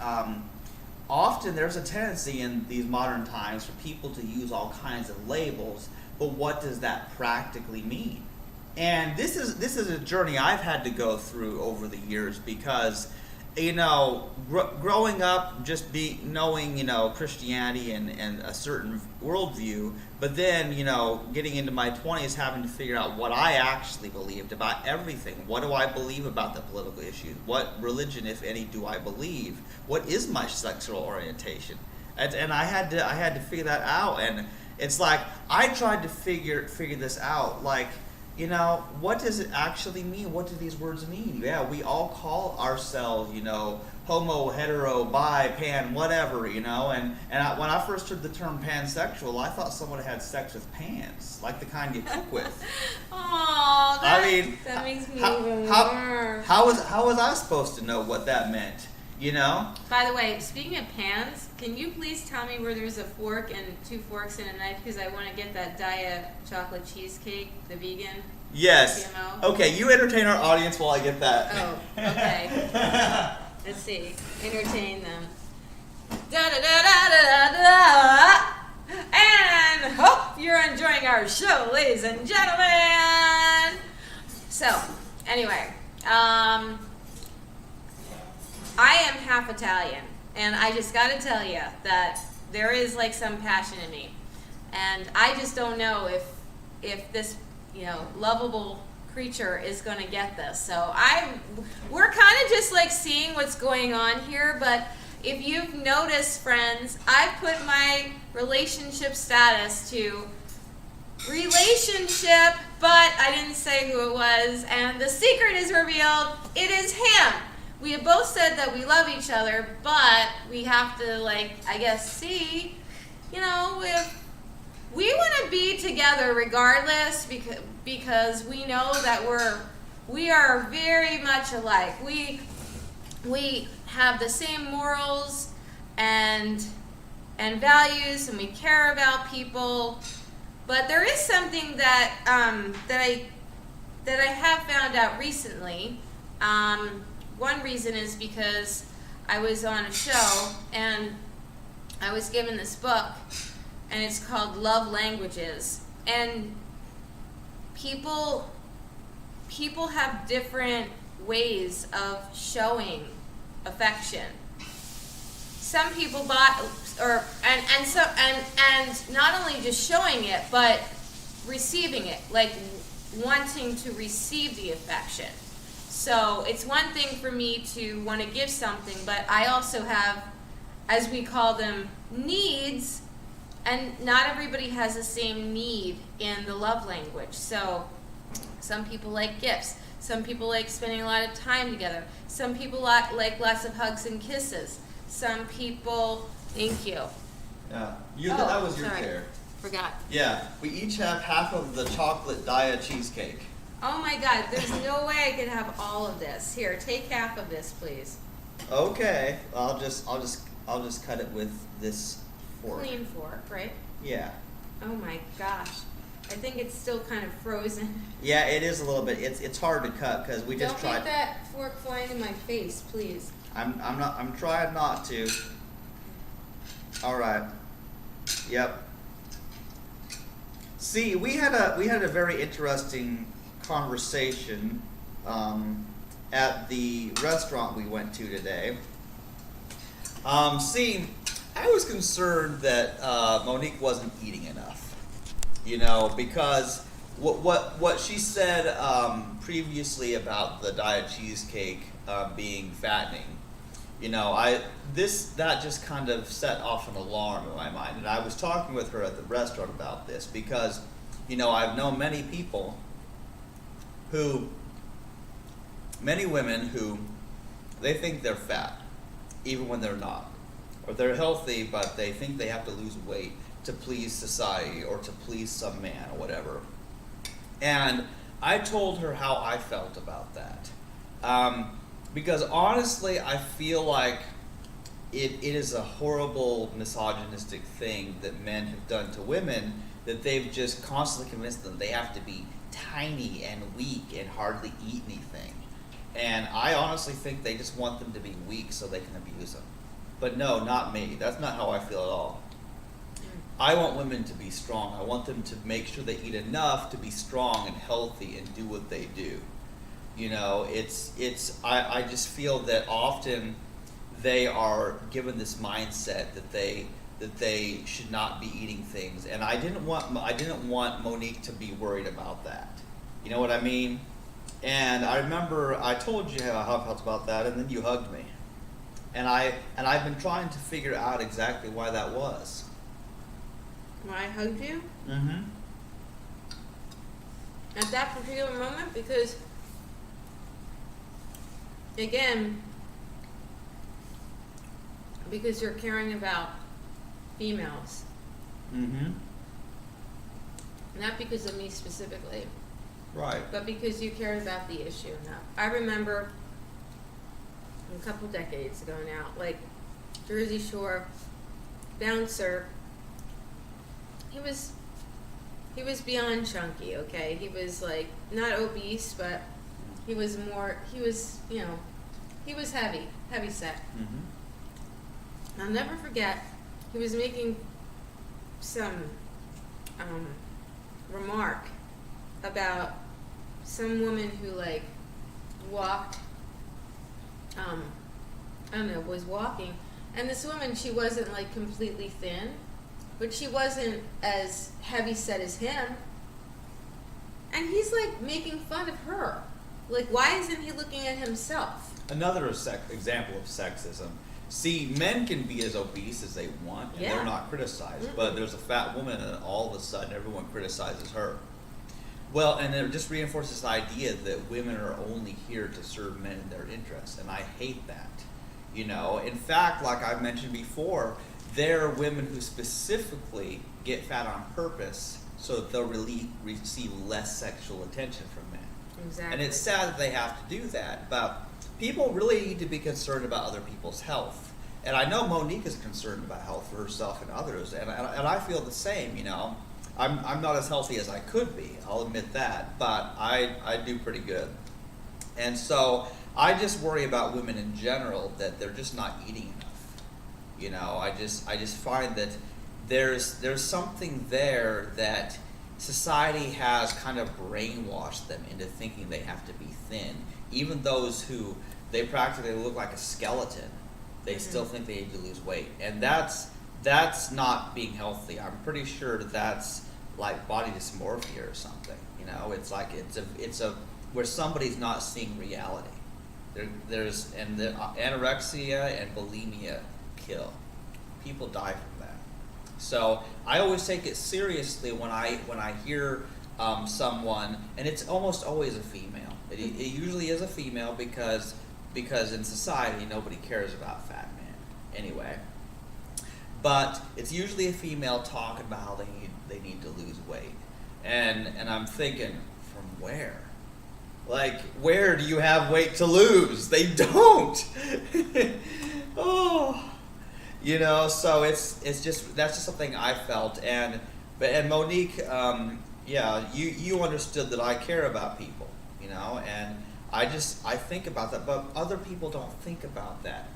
often there's a tendency in these modern times for people to use all kinds of labels, but what does that practically mean? And this is a journey I've had to go through over the years because, you know, growing up, just knowing, you know, Christianity and a certain worldview, but then, you know, getting into my 20s, having to figure out what I actually believed about everything. What do I believe about the political issues? What religion, if any, do I believe? What is my sexual orientation? And I had to figure that out. And it's like I tried to figure this out, like, you know, what does it actually mean? What do these words mean? Yeah, we all call ourselves, you know, homo, hetero, bi, pan, whatever, you know. And when I first heard the term pansexual, I thought someone had sex with pans, like the kind you cook with. Oh, that makes me even warm. How was I supposed to know what that meant? You know? By the way, speaking of pans, can you please tell me where there's a fork and 2 forks and a knife, because I want to get that Diet chocolate cheesecake, the vegan. Yes. GMO. Okay, you entertain our audience while I get that. Oh, okay. Let's see. Entertain them. Da da da da da da. And hope you're enjoying our show, ladies and gentlemen. So, anyway, I am half Italian, and I just got to tell you that there is like some passion in me, and I just don't know if this, you know, lovable creature is going to get this. So we're kind of just like seeing what's going on here, but if you've noticed, friends, I put my relationship status to relationship, but I didn't say who it was, and the secret is revealed. It is him. We have both said that we love each other, but we have to, like, I guess, see, you know, if we want to be together regardless, because we know that we are very much alike. We have the same morals and values, and we care about people. But there is something that I have found out recently. One reason is because I was on a show and I was given this book, and it's called Love Languages. And people have different ways of showing affection. Some people buy, and not only just showing it, but receiving it, like wanting to receive the affection. So it's one thing for me to want to give something, but I also have, as we call them, needs, and not everybody has the same need in the love language. So some people like gifts. Some people like spending a lot of time together. Some people like lots of hugs and kisses. Some people, thank you. Yeah, Oh, that was your sorry. chair. Forgot. Yeah, we each have half of the chocolate Daya cheesecake. Oh my God, there's no way I could have all of this. Here, take half of this, please. Okay, I'll just cut it with this fork. Clean fork, right? Yeah. Oh my gosh. I think it's still kind of frozen. Yeah, it is a little bit. It's hard to cut because we just Don't tried. make that fork flying in my face, please. I'm trying not to. All right. Yep. See, we had a very interesting conversation at the restaurant we went to today. See, I was concerned that Monique wasn't eating enough, because what she said previously about the diet cheesecake being fattening, that just kind of set off an alarm in my mind, and I was talking with her at the restaurant about this because, I've known many women who they think they're fat, even when they're not, or they're healthy but they think they have to lose weight to please society or to please some man or whatever. And I told her how I felt about that. Because honestly, I feel like it is a horrible misogynistic thing that men have done to women, that they've just constantly convinced them they have to be tiny and weak and hardly eat anything. And I honestly think they just want them to be weak so they can abuse them. But no, not me. That's not how I feel at all. I want women to be strong. I want them to make sure they eat enough to be strong and healthy and do what they do. I just feel that often they are given this mindset that they should not be eating things, and I didn't want Monique to be worried about that. You know what I mean? And I remember I told you how I felt about that, and then you hugged me, and I've been trying to figure out exactly why that was. When I hugged you? Mm-hmm. At that particular moment, because again, because you're caring about females. Mm-hmm. Not because of me specifically, Right. but because you cared about the issue enough. I remember a couple decades ago now, like Jersey Shore bouncer, he was beyond chunky, okay? He was like not obese, but he was heavy set. Mm-hmm. I'll never forget, he was making some remark about some woman who like walked, was walking, and this woman, she wasn't like completely thin, but she wasn't as heavy set as him, and he's like making fun of her. Like, why isn't he looking at himself? Another example of sexism. See, men can be as obese as they want, and Yeah. they're not criticized. Mm-mm. But there's a fat woman, and all of a sudden, everyone criticizes her. Well, and it just reinforces the idea that women are only here to serve men in their interests, and I hate that. In fact, like I've mentioned before, there are women who specifically get fat on purpose so that they'll really receive less sexual attention from men. Exactly. And it's sad that they have to do that, but people really need to be concerned about other people's health. And I know Monique is concerned about health for herself and others, and I feel the same, I'm not as healthy as I could be, I'll admit that, but I do pretty good. And so I just worry about women in general, that they're just not eating enough. I just find that there's something there that society has kind of brainwashed them into thinking they have to be thin, even those who they practically look like a skeleton, they still think they need to lose weight, and that's not being healthy. I'm pretty sure that's like body dysmorphia or something. You know, it's like it's a where somebody's not seeing reality. There's and the anorexia and bulimia kill. People die from that. So I always take it seriously when I hear someone, and it's almost always a female. It usually is a female because in society nobody cares about fat men anyway. But it's usually a female talking about how they need to lose weight, and I'm thinking, from where? Like, where do you have weight to lose? They don't. Oh. You know, so it's just that's just something I felt, and Monique, you understood that I care about people, you know, and I think about that, but other people don't think about that.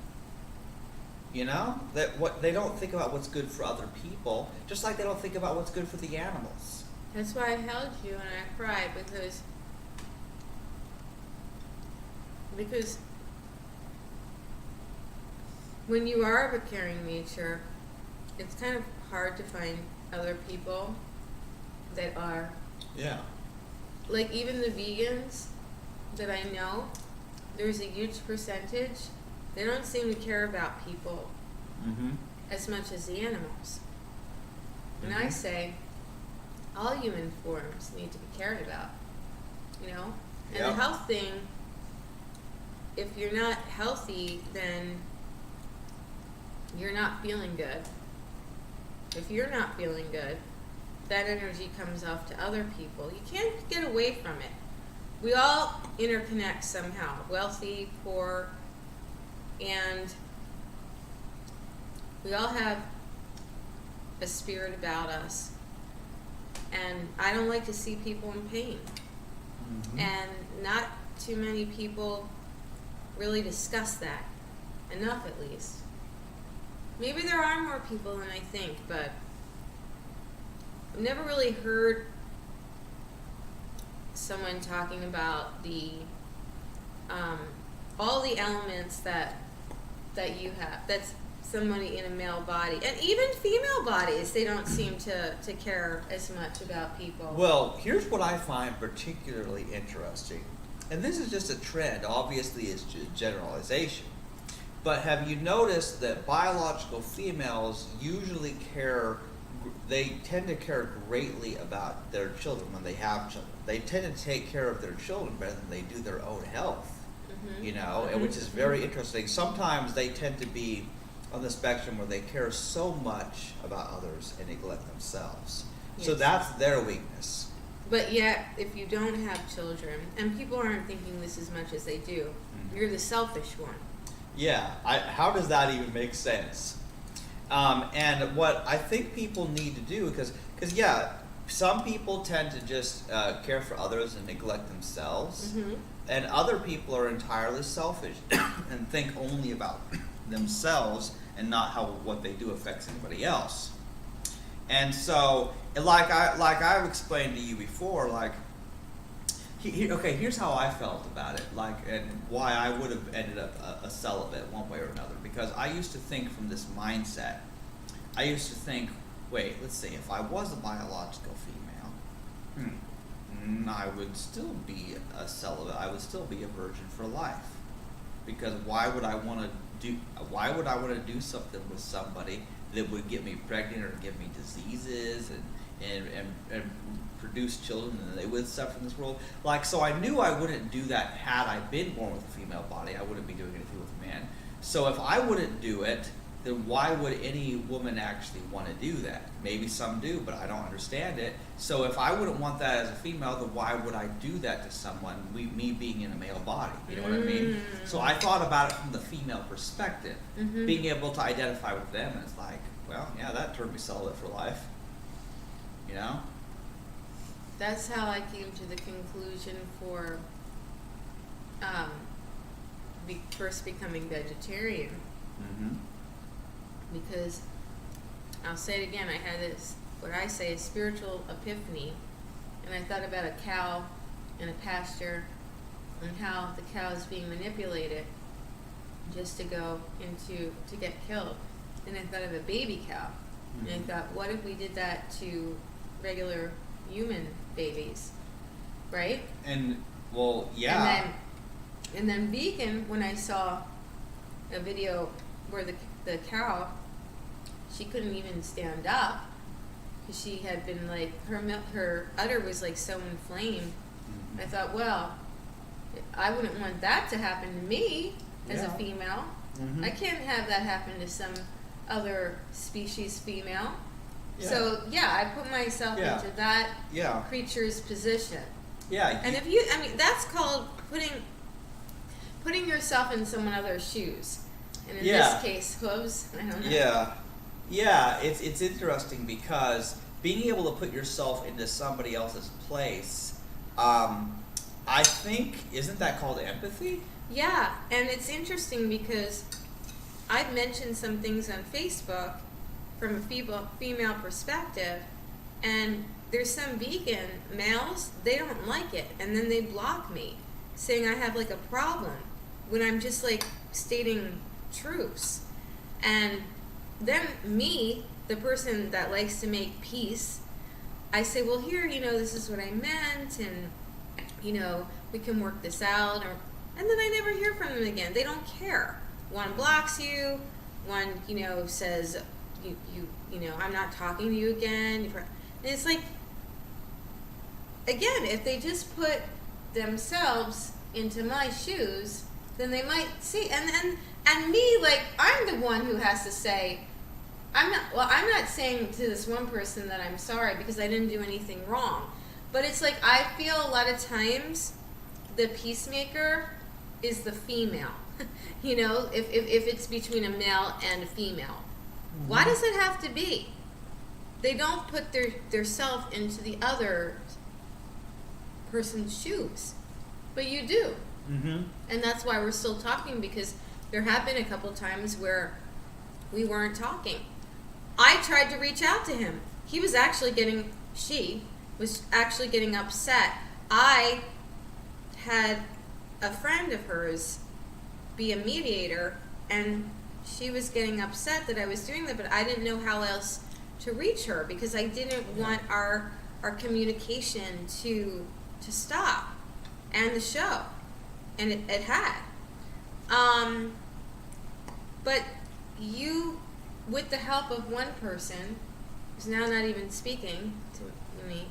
You know, they don't think about what's good for other people, just like they don't think about what's good for the animals. That's why I held you and I cried because when you are of a caring nature, it's kind of hard to find other people that are. Yeah. Like, even the vegans that I know, there's a huge percentage, they don't seem to care about people as much as the animals. And I say, all human forms need to be cared about, you know? And the health thing, if you're not healthy, then you're not feeling good. If you're not feeling good, that energy comes off to other people. You can't get away from it. We all interconnect somehow, wealthy, poor, and we all have a spirit about us. And I don't like to see people in pain. And not too many people really discuss that. Enough, at least. Maybe there are more people than I think, but I've never really heard someone talking about the all the elements that you have. That's somebody in a male body, and even female bodies. They don't seem to care as much about people. Well, here's what I find particularly interesting, and this is just a trend. Obviously, it's generalization. But have you noticed that biological females usually they tend to care greatly about their children when they have children. They tend to take care of their children better than they do their own health, you know, and which is very interesting. Sometimes they tend to be on the spectrum where they care so much about others and neglect themselves. Yes. So that's their weakness. But yet, if you don't have children, and people aren't thinking this as much as they do, you're the selfish one. Yeah, how does that even make sense? And what I think people need to do, because some people tend to just care for others and neglect themselves, and other people are entirely selfish and think only about themselves and not how what they do affects anybody else. And so, like I've explained to you before, like. Here's how I felt about it, and why I would have ended up a celibate one way or another. Because I used to think from this mindset. I used to think, wait, let's see, if I was a biological female, I would still be a celibate. I would still be a virgin for life. Because why would I want to do something with somebody that would get me pregnant or give me diseases and produce children and they would suffer in this world? So I knew I wouldn't do that had I been born with a female body. I wouldn't be doing anything with a man. So if I wouldn't do it, then why would any woman actually want to do that? Maybe some do, but I don't understand it. So if I wouldn't want that as a female, then why would I do that to someone, me being in a male body? You know what I mean? So I thought about it from the female perspective, being able to identify with them, and it's like, well, yeah, that turned me celibate for life. You know? That's how I came to the conclusion for first becoming vegetarian. Because I'll say it again, I had this, what I say, a spiritual epiphany, and I thought about a cow in a pasture, and how the cow is being manipulated just to get killed. And I thought of a baby cow. And I thought, what if we did that to regular human babies, right? And well, yeah. And then vegan, when I saw a video where the cow, she couldn't even stand up because she had been like, her udder was like so inflamed. I thought, well, I wouldn't want that to happen to me as a female. I can't have that happen to some other species female. So I put myself into that creature's position. And if you, I mean, that's called putting yourself in someone else's shoes. And in this case, hooves. I don't know. It's interesting because being able to put yourself into somebody else's place, I think, isn't that called empathy? Yeah, and it's interesting because I've mentioned some things on Facebook from a female perspective, and there's some vegan males, they don't like it, and then they block me, saying I have like a problem when I'm just like stating truths. And then me, the person that likes to make peace, I say, well, here, this is what I meant, and we can work this out, and then I never hear from them again. They don't care. One blocks you, one, says, I'm not talking to you again. And it's like, again, if they just put themselves into my shoes, then they might see. And me, like, I'm the one who has to say, I'm not saying to this one person that I'm sorry because I didn't do anything wrong. But it's like, I feel a lot of times the peacemaker is the female. If it's between a male and a female. Why does it have to be? They don't put their self into the other person's shoes. But you do. And that's why we're still talking, because there have been a couple times where we weren't talking. I tried to reach out to him. She was actually getting upset. I had a friend of hers be a mediator, and she was getting upset that I was doing that, but I didn't know how else to reach her because I didn't want our communication to stop, and the show, and it had. But you, with the help of one person, who's now not even speaking to me,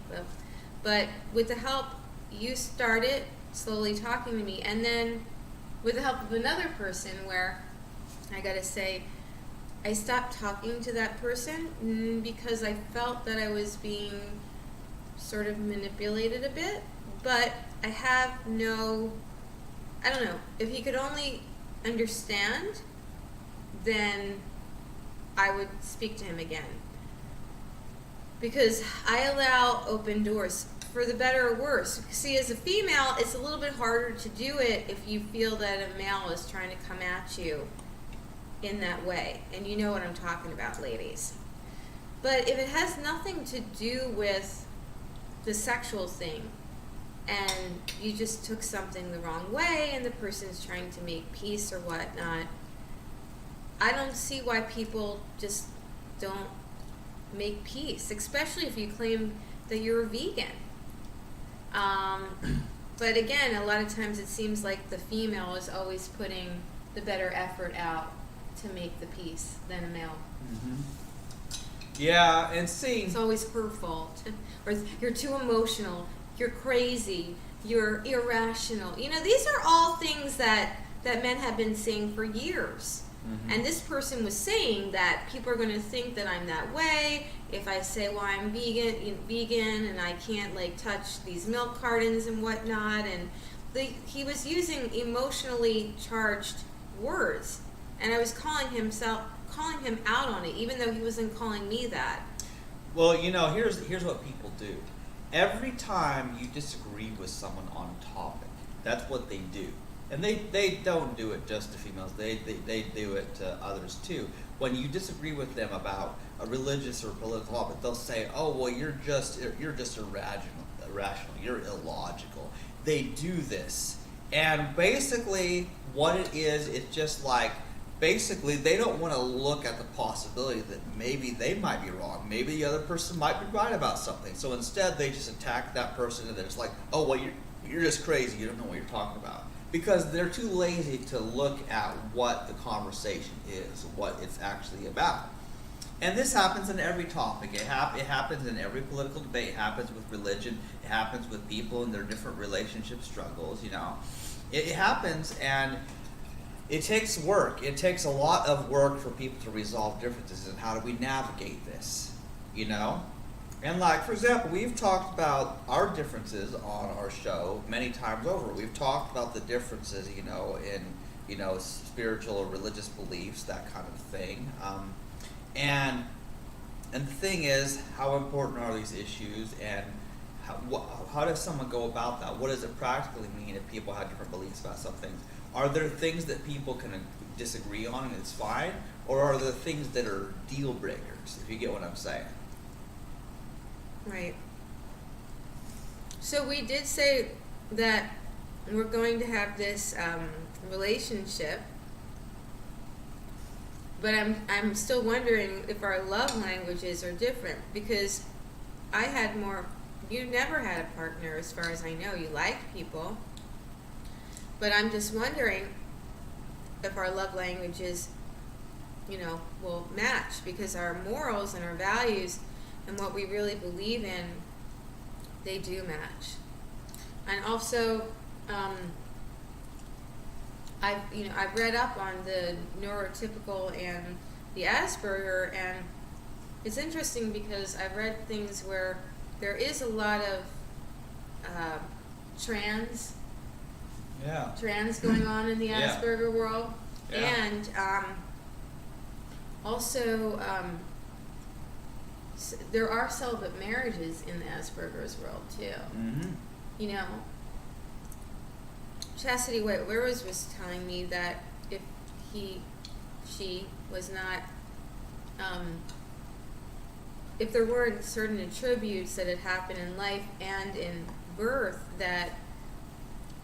but with the help, you started slowly talking to me, and then with the help of another person, where I gotta say, I stopped talking to that person because I felt that I was being sort of manipulated a bit, but I don't know, if he could only understand, then I would speak to him again. Because I allow open doors, for the better or worse. See, as a female, it's a little bit harder to do it if you feel that a male is trying to come at you in that way. And you know what I'm talking about, ladies. But if it has nothing to do with the sexual thing, and you just took something the wrong way, and the person's trying to make peace or whatnot, I don't see why people just don't make peace, especially if you claim that you're a vegan. But again, a lot of times it seems like the female is always putting the better effort out to make the peace than a male. Yeah, and see, it's always her fault, or you're too emotional, you're crazy, you're irrational. These are all things that men have been saying for years. And this person was saying that people are going to think that I'm that way if I say, well, I'm vegan and I can't like touch these milk cartons and whatnot. And he was using emotionally charged words, and I was calling him out on it, even though he wasn't calling me that. Well, here's what people do. Every time you disagree with someone on a topic, that's what they do. And they don't do it just to females. They do it to others too. When you disagree with them about a religious or political topic, they'll say, "Oh, well, you're just irrational. You're illogical." They do this, And basically, what it is, it's just like, basically, they don't want to look at the possibility that maybe they might be wrong. Maybe the other person might be right about something. So instead, they just attack that person, and they're just like, oh, well, you're just crazy. You don't know what you're talking about. Because they're too lazy to look at what the conversation is, what it's actually about. And this happens in every topic. It happens in every political debate. It happens with religion. It happens with people and their different relationship struggles, you know. It happens, and it takes work. It takes a lot of work for people to resolve differences, and how do we navigate this, you know? And like, for example, we've talked about our differences on our show many times over. We've talked about the differences, you know, in, you know, spiritual or religious beliefs, that kind of thing. And the thing is, how important are these issues, and how does someone go about that? What does it practically mean if people have different beliefs about some things? Are there things that people can disagree on and it's fine? Or are there things that are deal breakers, if you get what I'm saying? Right. So we did say that we're going to have this relationship, but I'm still wondering if our love languages are different, because I had more. You never had a partner, as far as I know. You like people, but I'm just wondering if our love languages, you know, will match, because our morals and our values and what we really believe in, they do match. And also, I've read up on the neurotypical and the Asperger, and it's interesting because I've read things where there is a lot of trans going on in the Yeah. Asperger world, Yeah. and also there are celibate marriages in the Asperger's world too. Mm-hmm. You know, Chastity Whitworth was telling me that if she was not, if there weren't certain attributes that had happened in life and in birth, that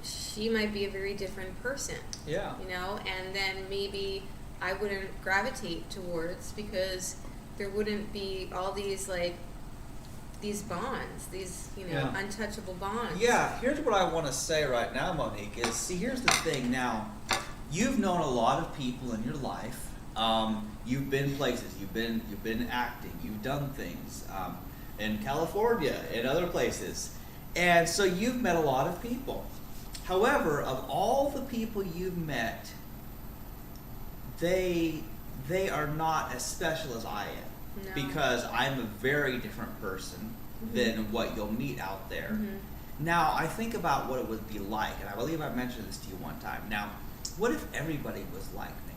she might be a very different person. Yeah. You know, and then maybe I wouldn't gravitate towards, because there wouldn't be all these these bonds, these, you know, Yeah. untouchable bonds. Yeah, here's what I want to say right now, Monique, is, see, here's the thing. Now, you've known a lot of people in your life. You've been places, you've been acting, you've done things in California, in other places. And so you've met a lot of people. However, of all the people you've met, they are not as special as I am. No. Because I'm a very different person Mhm. than what you'll meet out there. Mhm. Now, I think about what it would be like, and I believe I mentioned this to you one time. Now, what if everybody was like me?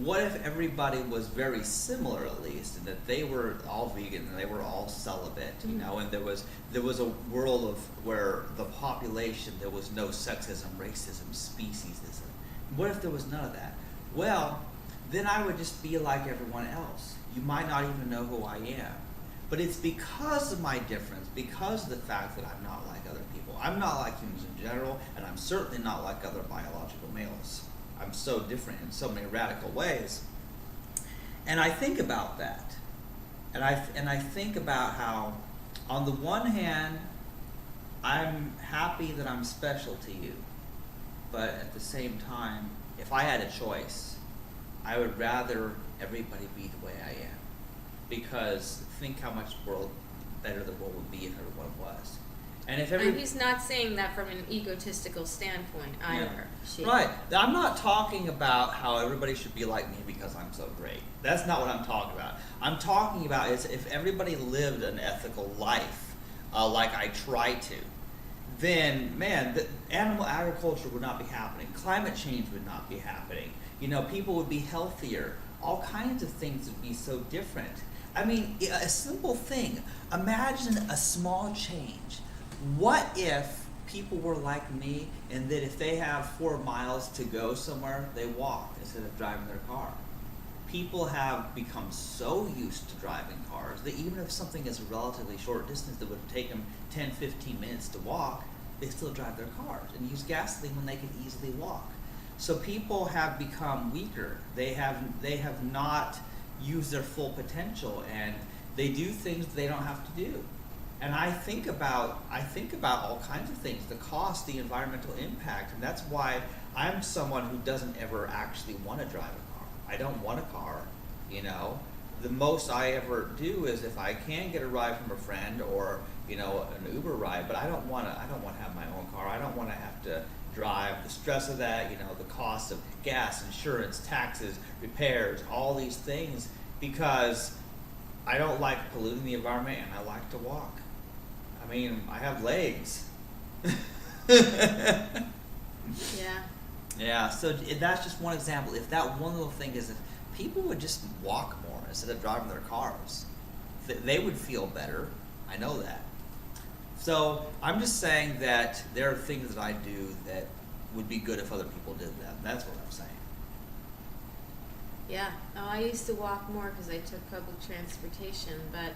What if everybody was very similar, at least, and that they were all vegan and they were all celibate, you Mhm. know, and there was a world of where the population, there was no sexism, racism, speciesism. What if there was none of that? Well, then I would just be like everyone else. You might not even know who I am. But it's because of my difference, because of the fact that I'm not like other people. I'm not like humans in general, and I'm certainly not like other biological males. I'm so different in so many radical ways. And I think about that. And I think about how, on the one hand, I'm happy that I'm special to you. But at the same time, if I had a choice, I would rather everybody be the way I am. Because think how much better the world would be if everyone was. And if And he's not saying that from an egotistical standpoint either. Yeah. Right. I'm not talking about how everybody should be like me because I'm so great. That's not what I'm talking about. I'm talking about is if everybody lived an ethical life like I try to, then, man, the animal agriculture would not be happening. Climate change would not be happening. You know, people would be healthier. All kinds of things would be so different. I mean, a simple thing. Imagine a small change. What if people were like me, and that if they have 4 miles to go somewhere, they walk instead of driving their car? People have become so used to driving cars that even if something is a relatively short distance that would take them 10, 15 minutes to walk, they still drive their cars and use gasoline when they can easily walk. So people have become weaker. They have not used their full potential, and they do things they don't have to do. And I think about all kinds of things, the cost, the environmental impact, and that's why I'm someone who doesn't ever actually want to drive a car. I don't want a car, you know. The most I ever do is if I can get a ride from a friend or, you know, an Uber ride, but I don't want to have my own car. I don't want to have to drive, the stress of that, you know, the cost of gas, insurance, taxes, repairs, all these things, because I don't like polluting the environment and I like to walk. I mean, I have legs. Yeah. Yeah, so that's just one example. If that one little thing is, if people would just walk more instead of driving their cars, they would feel better. I know that. So I'm just saying that there are things that I do that would be good if other people did them. That's what I'm saying. Yeah. Oh, I used to walk more because I took public transportation, but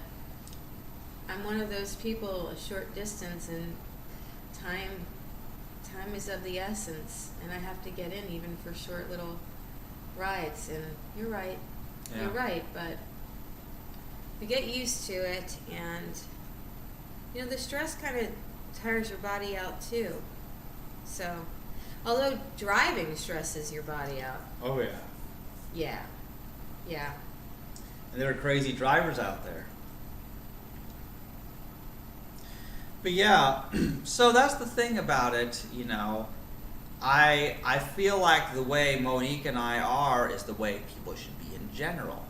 I'm one of those people, a short distance, and time is of the essence, and I have to get in even for short little rides. And you're right. Yeah. You're right, but you get used to it, and you know, the stress kind of tires your body out too. So, although driving stresses your body out. Oh, yeah. Yeah. Yeah. And there are crazy drivers out there. But yeah, so that's the thing about it, you know. I feel like the way Monique and I are is the way people should be in general.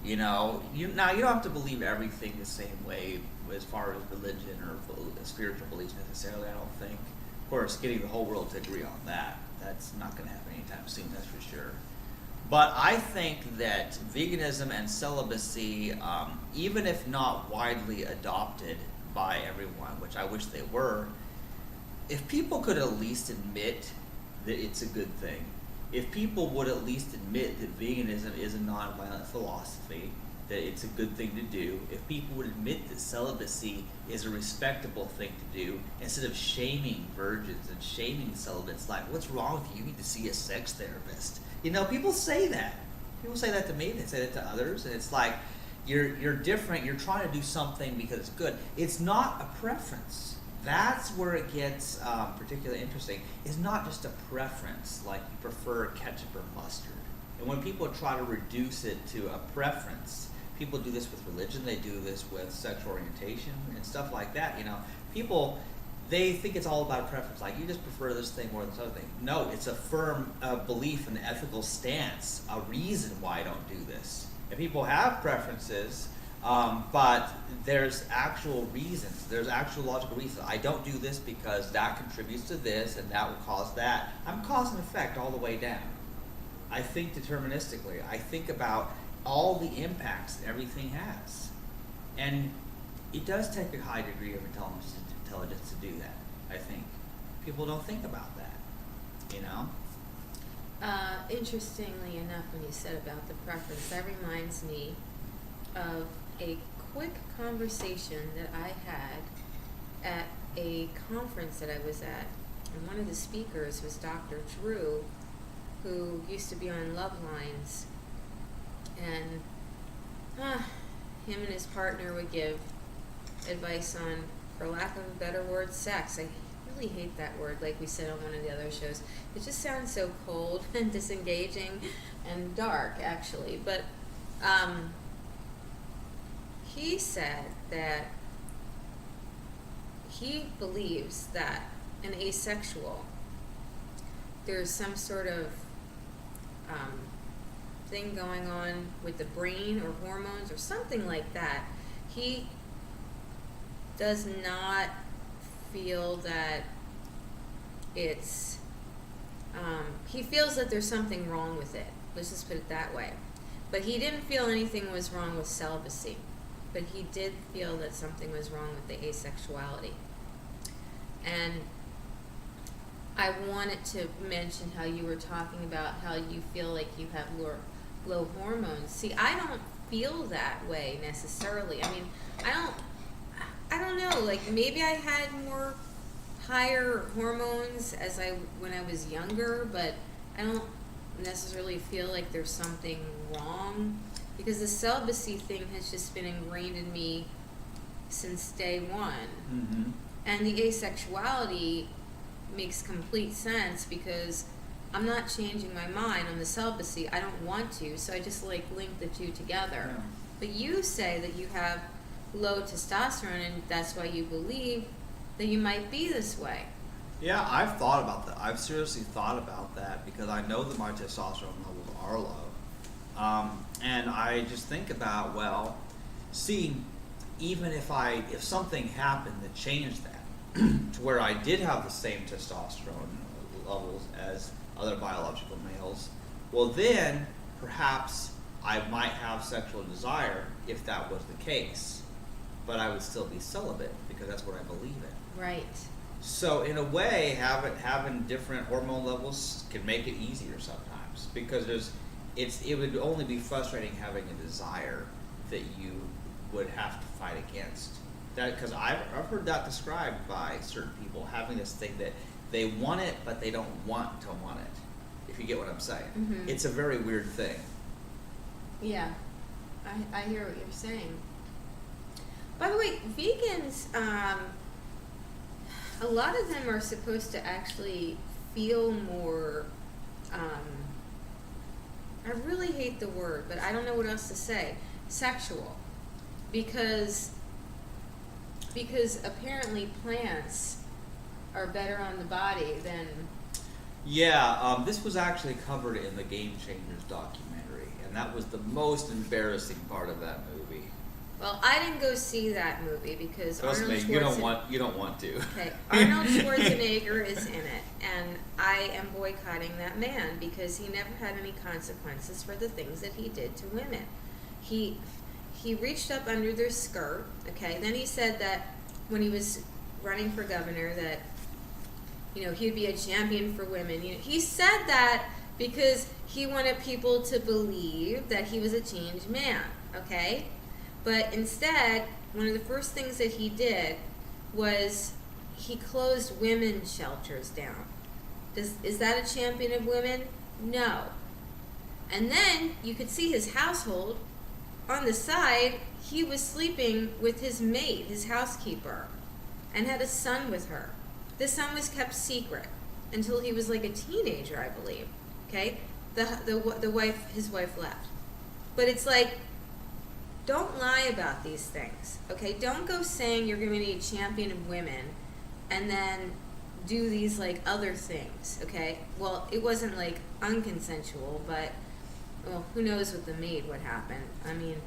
You know, you don't have to believe everything the same way as far as religion or spiritual beliefs necessarily, I don't think. Of course, getting the whole world to agree on that's not going to happen anytime soon, that's for sure. But I think that veganism and celibacy, even if not widely adopted by everyone, which I wish they were, if people could at least admit that it's a good thing, if people would at least admit that veganism is a nonviolent philosophy, that it's a good thing to do, if people would admit that celibacy is a respectable thing to do, instead of shaming virgins and shaming celibates, like, what's wrong with you? You need to see a sex therapist. You know, people say that. People say that to me, they say that to others, and it's like, you're different, you're trying to do something because it's good. It's not a preference. That's where it gets particularly interesting. It's not just a preference, like you prefer ketchup or mustard. And when people try to reduce it to a preference, people do this with religion, they do this with sexual orientation and stuff like that, you know. People, they think it's all about preference, like you just prefer this thing more than this other thing. No, it's a firm belief, an ethical stance, a reason why I don't do this. And people have preferences, but there's actual reasons. There's actual logical reasons. I don't do this because that contributes to this and that will cause that. I'm cause and effect all the way down. I think deterministically. I think about all the impacts that everything has. And it does take a high degree of intelligence to do that, I think. People don't think about that, you know? Interestingly enough, when you said about the preference, that reminds me of a quick conversation that I had at a conference that I was at, and one of the speakers was Dr. Drew, who used to be on Love Lines, and him and his partner would give advice on, for lack of a better word, sex. I really hate that word, like we said on one of the other shows. It just sounds so cold and disengaging and dark, actually. But he said that he believes that an asexual, there's some sort of thing going on with the brain or hormones or something like that. He does not feel that it's he feels that there's something wrong with it. Let's just put it that way. But he didn't feel anything was wrong with celibacy. But he did feel that something was wrong with the asexuality. And I wanted to mention how you were talking about how you feel like you have low hormones. See, I don't feel that way necessarily. I mean, I don't know, like maybe I had more higher hormones when I was younger, but I don't necessarily feel like there's something wrong, because the celibacy thing has just been ingrained in me since day one. Mm-hmm. And the asexuality makes complete sense, because I'm not changing my mind on the celibacy. I don't want to, so I just like link the two together. Yeah. But you say that you have low testosterone, and that's why you believe that you might be this way. Yeah, I've thought about that. I've seriously thought about that, because I know that my testosterone levels are low. And I just think about, well, see, even if something happened that changed that, to where I did have the same testosterone levels as other biological males, well then, perhaps I might have sexual desire if that was the case. But I would still be celibate, because that's what I believe in. Right. So in a way, having different hormone levels can make it easier sometimes, because it would only be frustrating having a desire that you would have to fight against. That, because I've heard that described by certain people, having this thing that they want it but they don't want to want it. If you get what I'm saying, Mm-hmm. It's a very weird thing. Yeah, I hear what you're saying. By the way, vegans, a lot of them are supposed to actually feel more, I really hate the word, but I don't know what else to say, sexual. Because apparently plants are better on the body than... Yeah, this was actually covered in the Game Changers documentary, and that was the most embarrassing part of that movie. Well, I didn't go see that movie because Trust Arnold me, Schwarzenegger... you don't want to. Okay, Arnold Schwarzenegger is in it, and I am boycotting that man because he never had any consequences for the things that he did to women. He reached up under their skirt, okay? Then he said that when he was running for governor that, you know, he'd be a champion for women. You know, he said that because he wanted people to believe that he was a changed man, okay? But instead, one of the first things that he did was he closed women's shelters down. Is that a champion of women? No. And then you could see his household. On the side, he was sleeping with his maid, his housekeeper, and had a son with her. The son was kept secret until he was like a teenager, I believe. Okay, his wife left. But it's like, don't lie about these things. Okay, don't go saying you're going to be a champion of women, and then do these like other things. Okay, well, it wasn't like unconsensual, but. Well, who knows with the maid what happened. I mean,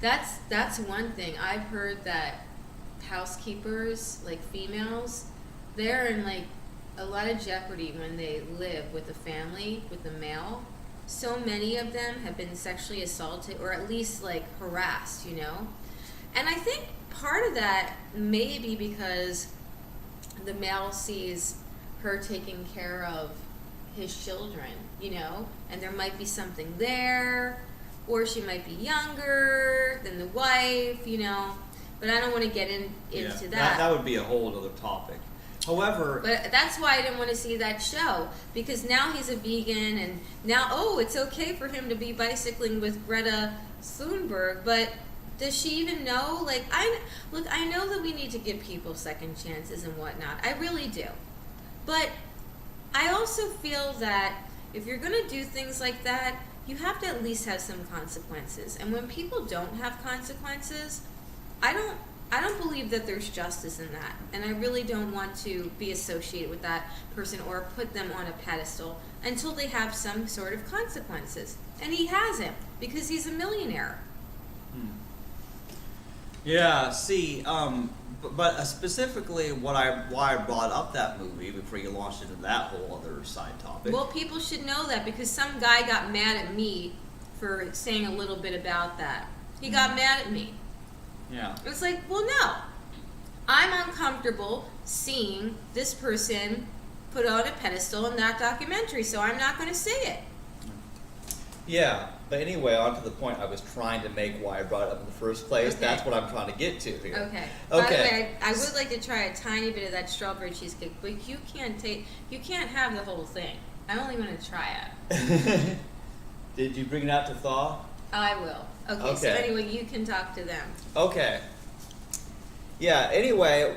that's one thing. I've heard that housekeepers, like females, they're in like a lot of jeopardy when they live with a family, with a male. So many of them have been sexually assaulted or at least like harassed, you know? And I think part of that may be because the male sees her taking care of his children, you know, and there might be something there, or she might be younger than the wife, you know, but I don't want to get into that. That would be a whole other topic. However... But that's why I didn't want to see that show, because now he's a vegan, and now, it's okay for him to be bicycling with Greta Thunberg, but does she even know? Like, I know that we need to give people second chances and whatnot. I really do. But I also feel that if you're going to do things like that, you have to at least have some consequences. And when people don't have consequences, I don't believe that there's justice in that. And I really don't want to be associated with that person or put them on a pedestal until they have some sort of consequences. And he hasn't, because he's a millionaire. Yeah, see, but specifically why I brought up that movie before you launched into that whole other side topic. Well, people should know that because some guy got mad at me for saying a little bit about that. He got mad at me. Yeah. It's like, well, no. I'm uncomfortable seeing this person put on a pedestal in that documentary, so I'm not going to say it. Yeah, but anyway, on to the point I was trying to make why I brought it up in the first place. Okay. That's what I'm trying to get to here. Okay. Okay. By the way, I would like to try a tiny bit of that strawberry cheesecake, but you can't have the whole thing. I only want to try it. Did you bring it out to thaw? I will. Okay. So Okay. anyway, you can talk to them. Okay. Yeah, anyway,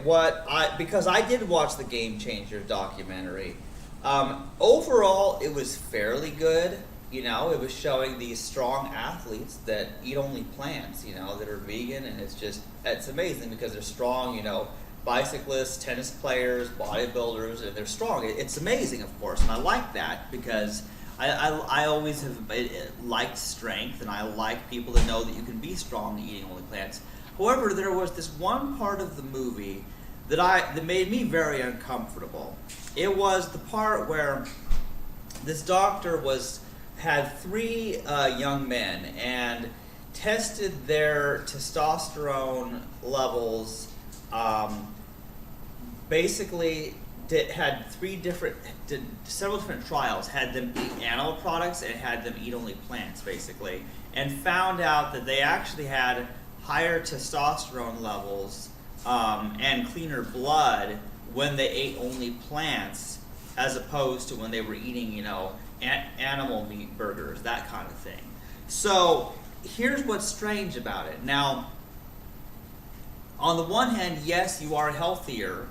because I did watch the Game Changer documentary. Overall, it was fairly good. You know, it was showing these strong athletes that eat only plants, you know, that are vegan, and it's amazing because they're strong, you know, bicyclists, tennis players, bodybuilders, and they're strong. It's amazing, of course, and I like that because I always have liked strength, and I like people to know that you can be strong eating only plants. However, there was this one part of the movie that made me very uncomfortable. It was the part where this doctor had 3 young men and tested their testosterone levels. Basically, had several different trials. Had them eat animal products and had them eat only plants, basically, and found out that they actually had higher testosterone levels and cleaner blood when they ate only plants, as opposed to when they were eating, you know, animal meat burgers, that kind of thing. So here's what's strange about it. Now, on the one hand, yes, you are healthier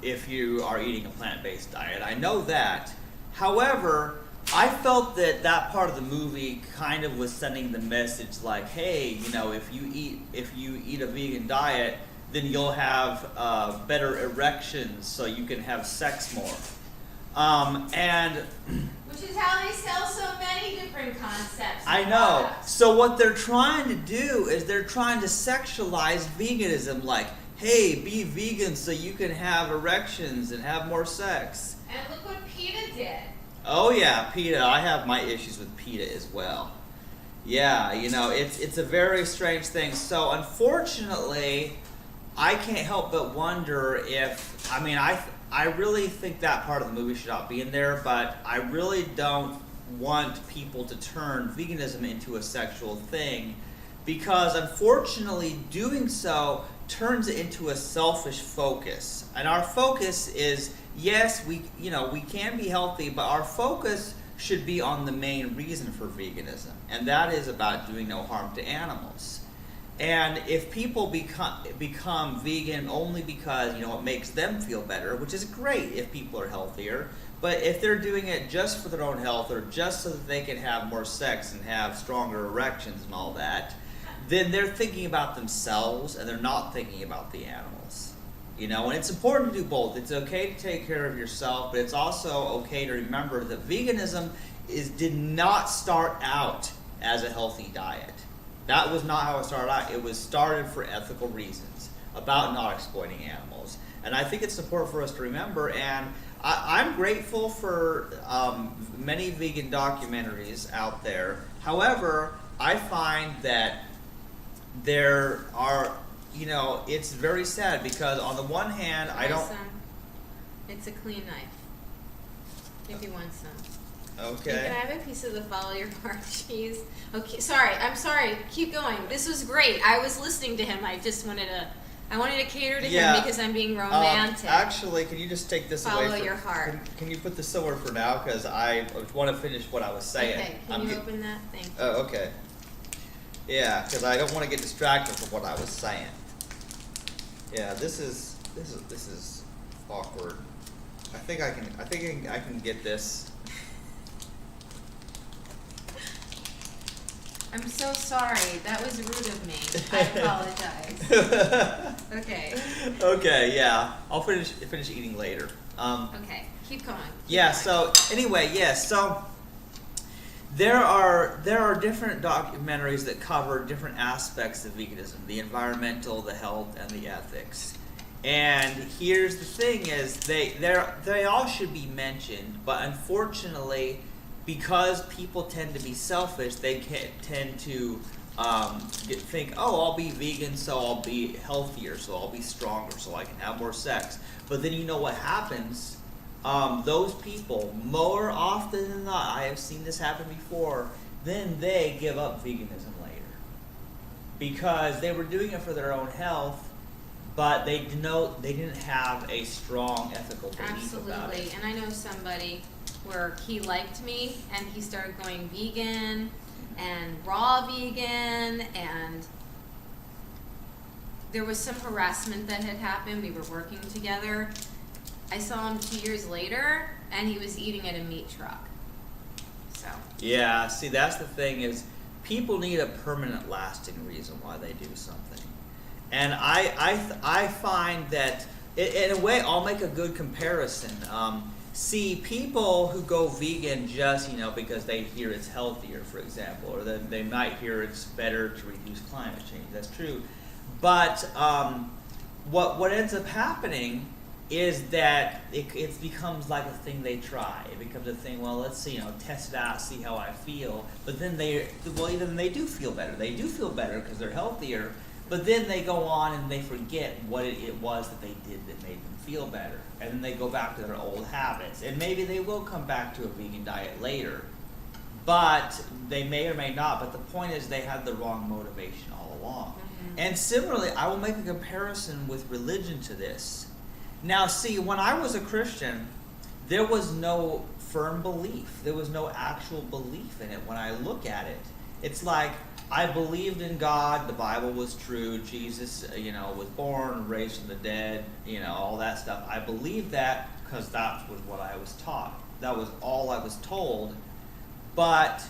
if you are eating a plant-based diet. I know that. However, I felt that part of the movie kind of was sending the message like, hey, you know, if you eat a vegan diet, then you'll have better erections, so you can have sex more. Which is how they sell so many different concepts. I know. So what they're trying to do is they're trying to sexualize veganism, like, hey, be vegan so you can have erections and have more sex. And look what PETA did. Oh yeah, PETA. I have my issues with PETA as well. Yeah, you know, it's a very strange thing. So unfortunately, I can't help but wonder if, I really think that part of the movie should not be in there, but I really don't want people to turn veganism into a sexual thing, because unfortunately doing so turns it into a selfish focus. And our focus is, yes, we can be healthy, but our focus should be on the main reason for veganism, and that is about doing no harm to animals. And if people become vegan only because, you know, it makes them feel better, which is great if people are healthier, but if they're doing it just for their own health or just so that they can have more sex and have stronger erections and all that, then they're thinking about themselves and they're not thinking about the animals. You know, and it's important to do both. It's okay to take care of yourself, but it's also okay to remember that veganism did not start out as a healthy diet. That was not how it started out. It was started for ethical reasons, about not exploiting animals. And I think it's important for us to remember, and I'm grateful for many vegan documentaries out there. However, I find that there are, you know, it's very sad because on the one hand, I don't... It's a clean knife. If you want some. Okay. Can I have a piece of the follow your heart cheese? Okay, I'm sorry. Keep going. This was great. I was listening to him. I wanted to cater to him because I'm being romantic. Actually, can you just take this away? Follow your heart. Can you put this away for now? Because I want to finish what I was saying. Okay, can you open that? Thank you. Oh, okay. Yeah, because I don't want to get distracted from what I was saying. Yeah, this is awkward. I think I can get this. I'm so sorry. That was rude of me. I apologize. Okay. Okay, yeah. I'll finish eating later. Okay, keep going. Yeah, so anyway, yes, so there are different documentaries that cover different aspects of veganism, the environmental, the health, and the ethics. And here's the thing is they all should be mentioned, but unfortunately, because people tend to be selfish, they tend to think, oh, I'll be vegan, so I'll be healthier, so I'll be stronger, so I can have more sex. But then you know what happens those people, more often than not, I have seen this happen before, then they give up veganism later. Because they were doing it for their own health, but they didn't have a strong ethical belief about it. Absolutely. And I know somebody where he liked me and he started going vegan and raw vegan, and there was some harassment that had happened. We were working together. I saw him 2 years later and he was eating at a meat truck. So Yeah, see, that's the thing is people need a permanent lasting reason why they do something. And I find that, in a way, I'll make a good comparison. See, people who go vegan just, because they hear it's healthier, for example, or that they might hear it's better to reduce climate change. That's true. But what ends up happening is that it becomes like a thing they try. It becomes a thing, well, let's see, test it out, see how I feel. But then even they do feel better. They do feel better because they're healthier. But then they go on and they forget what it was that they did that made them feel better. And then they go back to their old habits. And maybe they will come back to a vegan diet later. But they may or may not. But the point is they had the wrong motivation all along. Mm-hmm. And similarly, I will make a comparison with religion to this. Now, see, when I was a Christian, there was no firm belief. There was no actual belief in it. When I look at it, it's like I believed in God. The Bible was true. Jesus, was born, raised from the dead, all that stuff. I believed that because that was what I was taught. That was all I was told. But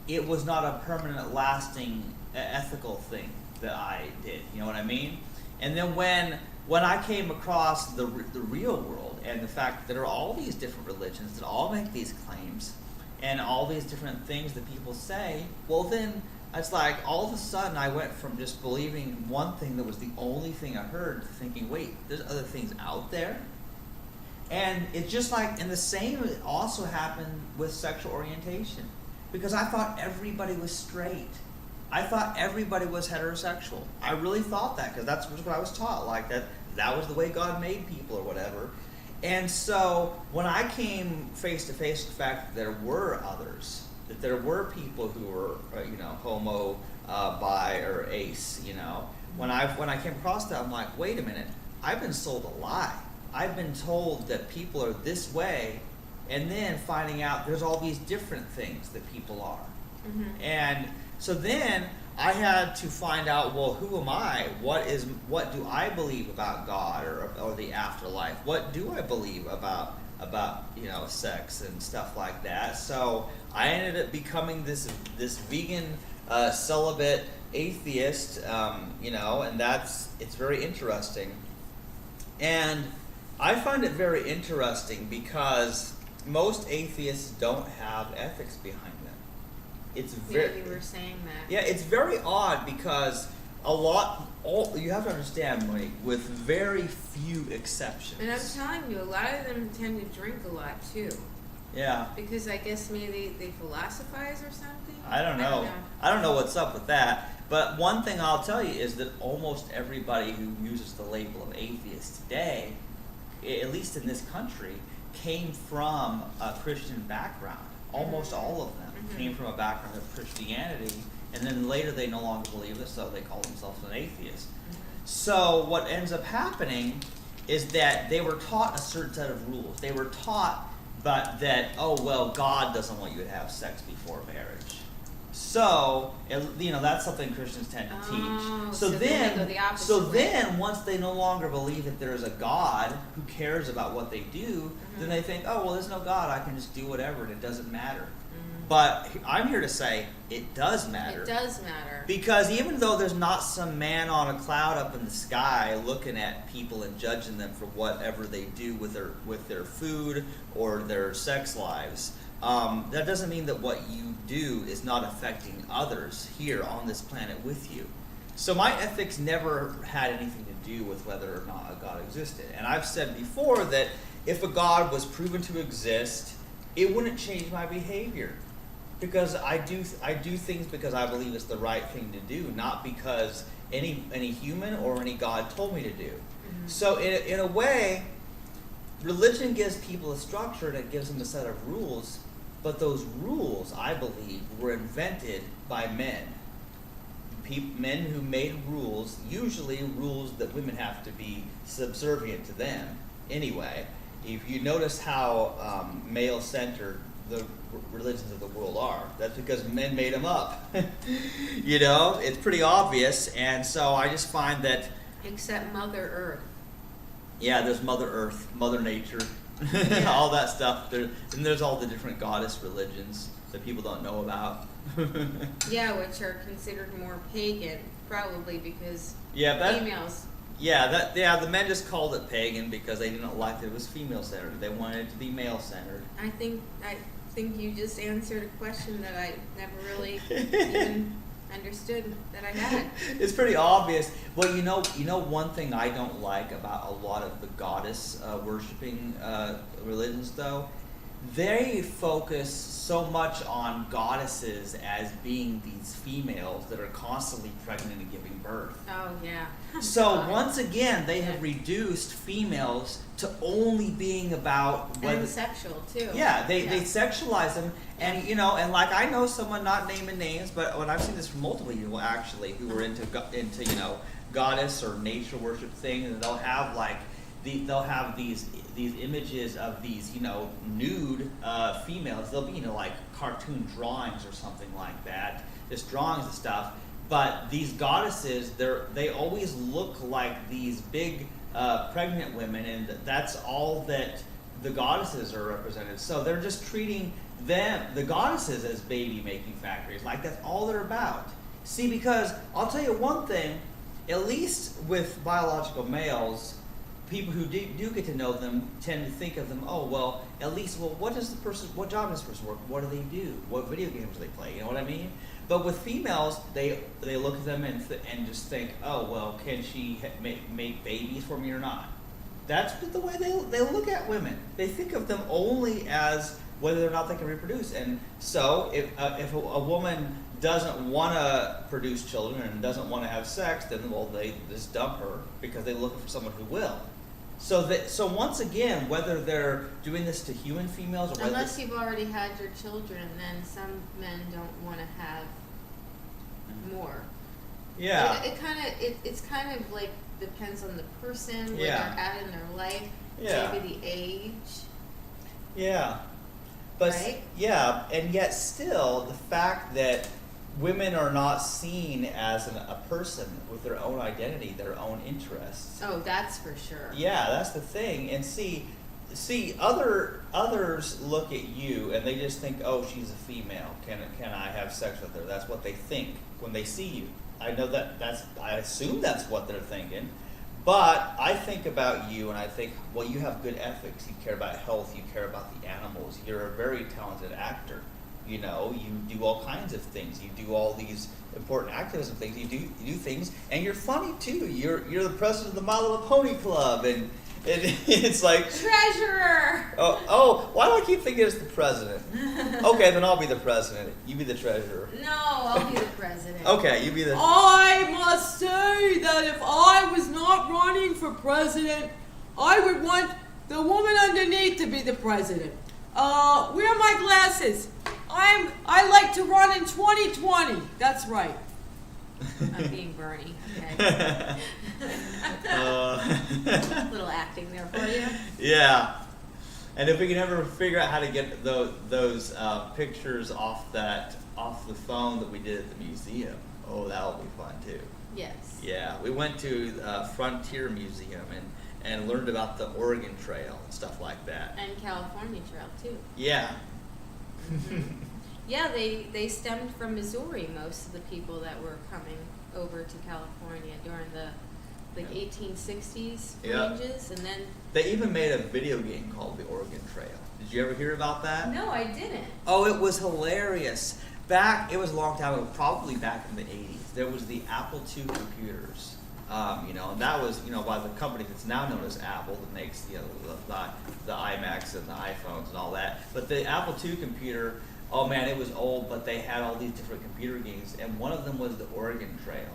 it was not a permanent, lasting, ethical thing that I did. You know what I mean? And then when I came across the real world and the fact that there are all these different religions that all make these claims and all these different things that people say, well then it's like all of a sudden I went from just believing one thing that was the only thing I heard to thinking, wait, there's other things out there? And it's just like, and the same also happened with sexual orientation. Because I thought everybody was straight. I thought everybody was heterosexual. I really thought that because that's what I was taught, like that was the way God made people or whatever. And so when I came face to face with the fact that there were others, that there were people who were homo, bi, or ace, when I came across that, I'm like, wait a minute, I've been sold a lie. I've been told that people are this way, and then finding out there's all these different things that people are. Mm-hmm. And so then I had to find out, well, who am I? What do I believe about God or the afterlife? What do I believe about sex and stuff like that? So I ended up becoming this vegan celibate atheist, and it's very interesting. And I find it very interesting because most atheists don't have ethics behind them. It's very. You were saying that. Yeah, it's very odd because you have to understand, Monique, with very few exceptions. And I'm telling you, a lot of them tend to drink a lot too. Yeah. Because I guess maybe they philosophize or something. I don't know. I don't know what's up with that. But one thing I'll tell you is that almost everybody who uses the label of atheist today, at least in this country, came from a Christian background. Almost all of them came from a background of Christianity, and then later they no longer believe it, so they call themselves an atheist. So what ends up happening is that they were taught a certain set of rules. They were taught that, oh, well, God doesn't want you to have sex before marriage. So, that's something Christians tend to teach. So then once they no longer believe that there is a God who cares about what they do, then they think, oh, well, there's no God. I can just do whatever and it doesn't matter. But I'm here to say it does matter. It does matter. Because even though there's not some man on a cloud up in the sky looking at people and judging them for whatever they do with their food or their sex lives, that doesn't mean that what you do is not affecting others here on this planet with you. So my ethics never had anything to do with whether or not a God existed. And I've said before that if a God was proven to exist, it wouldn't change my behavior. Because I do things because I believe it's the right thing to do, not because any human or any God told me to do. So in a way, religion gives people a structure and it gives them a set of rules, but those rules, I believe, were invented by men. Men who made rules, usually rules that women have to be subservient to them anyway. If you notice how male-centered the religions of the world are, that's because men made them up. You know, it's pretty obvious, and so I just find that... Except Mother Earth. Yeah, there's Mother Earth, Mother Nature, Yeah. all that stuff. And there's all the different goddess religions that people don't know about. Yeah, which are considered more pagan, probably because Yeah, that, females. yeah, the men just called it pagan because they didn't like that it was female-centered. They wanted it to be male-centered. I think you just answered a question that I never really even understood that I had. It's pretty obvious. Well, you know, one thing I don't like about a lot of the goddess worshiping religions, though, they focus so much on goddesses as being these females that are constantly pregnant and giving birth. Oh yeah. So God. once again, they have reduced females to only being about whether. And sexual too. Yeah, they sexualize them, and you know, and like I know someone, not naming names, but when I've seen this from multiple people actually, who were into you know, goddess or nature worship thing, and they'll have like they'll have these images of these, you know, nude females. They'll be, you know, like cartoon drawings or something like that, just drawings and stuff. But these goddesses, they always look like these big pregnant women, and that's all that the goddesses are represented. So they're just treating the goddesses, as baby making factories. Like that's all they're about. See, because I'll tell you one thing, at least with biological males, people who do get to know them tend to think of them, oh, well, at least, well, what job does this person work? What do they do? What video games do they play? You know what I mean? But with females, they look at them and just think, oh, well, can she make babies for me or not? That's the way they look at women. They think of them only as whether or not they can reproduce. And so if a woman doesn't want to produce children and doesn't want to have sex, then, well, they just dump her because they're looking for someone who will. So once again, whether they're doing this to human females or whether unless you've already had your children, then some men don't want to have more. yeah, It's kind of like depends on the person, where Yeah. they're at in their life, Yeah. maybe the age. yeah, but Right? yeah, and yet still the fact that women are not seen as a person with their own identity, their own interests. Oh, that's for sure. Yeah, that's the thing. And see, others look at you and they just think, oh, she's a female. Can I have sex with her? That's what they think when they see you. I know I assume that's what they're thinking. But I think about you and I think, well, you have good ethics. You care about health. You care about the animals. You're a very talented actor. You know, you do all kinds of things. You do all these important activism things. You do things, and you're funny too. You're the president of the My Little Pony Club, and it's like Treasurer. oh, why do I keep thinking it's the president? Okay, then I'll be the president. You be the treasurer. No, I'll be the president. Okay, you be the. I must say that if I was not running for president, I would want the woman underneath to be the president. Where are my glasses? I like to run in 2020. That's right. I'm being Bernie. Okay. Little acting there for you. Yeah, and if we can ever figure out how to get those pictures off the phone that we did at the museum, oh, that'll be fun too. Yes. Yeah, we went to Frontier Museum and learned about the Oregon Trail and stuff like that. And California Trail too. Yeah. Yeah, they stemmed from Missouri. Most of the people that were coming over to California during the 1860s Yeah. ranges, and then. They even made a video game called the Oregon Trail. Did you ever hear about that? No, I didn't. Oh, it was hilarious. It was a long time ago, probably back in the 80s. There was the Apple II computers. And that was, by the company that's now known as Apple that makes, the iMacs and the iPhones and all that. But the Apple II computer, oh man, it was old, but they had all these different computer games, and one of them was the Oregon Trail.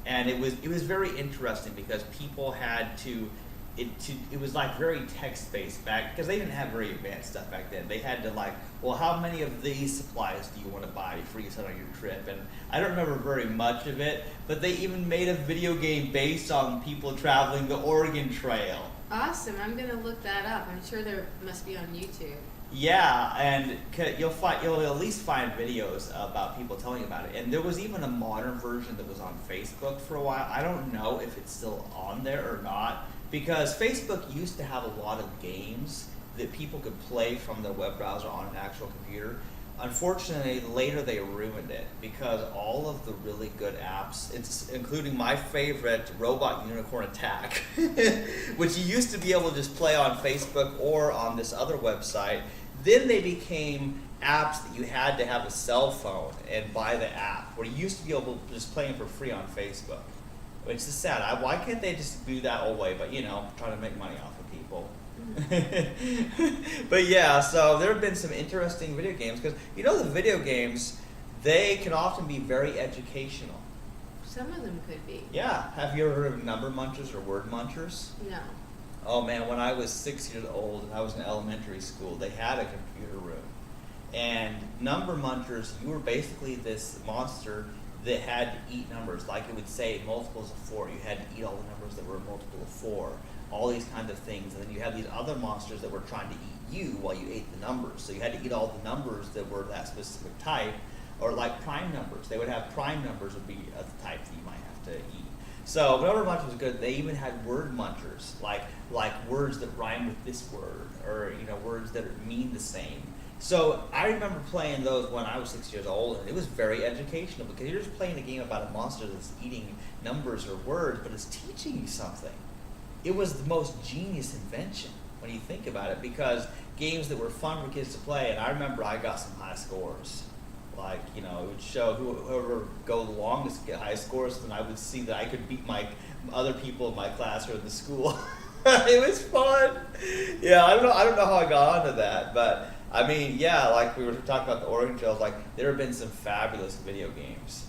And it was very interesting because people had to it was like very text based back, because they didn't have very advanced stuff back then. They had to like, well, how many of these supplies do you want to buy before you set on your trip? And I don't remember very much of it, but they even made a video game based on people traveling the Oregon Trail. Awesome. I'm gonna look that up. I'm sure there must be on YouTube. Yeah, and you'll at least find videos about people telling about it. And there was even a modern version that was on Facebook for a while. I don't know if it's still on there or not, because Facebook used to have a lot of games that people could play from their web browser on an actual computer. Unfortunately, later they ruined it because all of the really good apps, it's including my favorite, Robot Unicorn Attack, which you used to be able to just play on Facebook or on this other website. Then they became apps that you had to have a cell phone and buy the app, where you used to be able to just play them for free on Facebook. Which is sad. Why can't they just do that whole way? But trying to make money off of people. But yeah, so there have been some interesting video games, because the video games, they can often be very educational. Some of them could be. Yeah. Have you ever heard of number munchers or word munchers? No. Oh man, when I was 6 years old and I was in elementary school, they had a computer room. And number munchers, you were basically this monster that had to eat numbers. Like it would say multiples of 4. You had to eat all the numbers that were a multiple of 4. All these kinds of things. And then you had these other monsters that were trying to eat you while you ate the numbers. So you had to eat all the numbers that were that specific type, or like prime numbers. They would have prime numbers would be of the type that you might have to eat. So number munchers was good. They even had word munchers, like words that rhyme with this word, or words that mean the same. So I remember playing those when I was 6 years old, and it was very educational, because you're just playing a game about a monster that's eating numbers or words, but it's teaching you something. It was the most genius invention when you think about it, because games that were fun for kids to play, and I remember I got some high scores. Like, it would show whoever go the longest to get high scores, then I would see that I could beat my other people in my class or in the school. It was fun. Yeah, I don't know how I got onto that, but I mean, yeah, like we were talking about the Oregon Trails, like there have been some fabulous video games.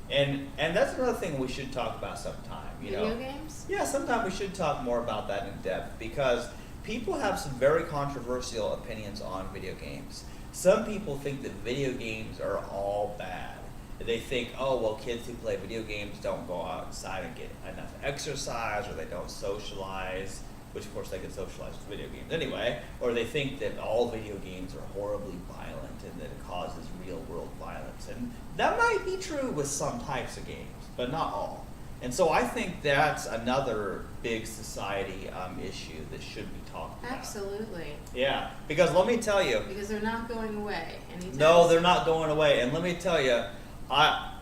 And that's another thing we should talk about sometime, Video games? Yeah, sometime we should talk more about that in depth, because people have some very controversial opinions on video games. Some people think that video games are all bad. They think, oh, well, kids who play video games don't go outside and get enough exercise, or they don't socialize, which of course they can socialize with video games anyway, or they think that all video games are horribly violent and that it causes real world violence. And that might be true with some types of games, but not all. And so I think that's another big society issue that should be talked about. Absolutely. Yeah, because let me tell you. Because they're not going away anytime No, they're soon. not going away. And let me tell you, I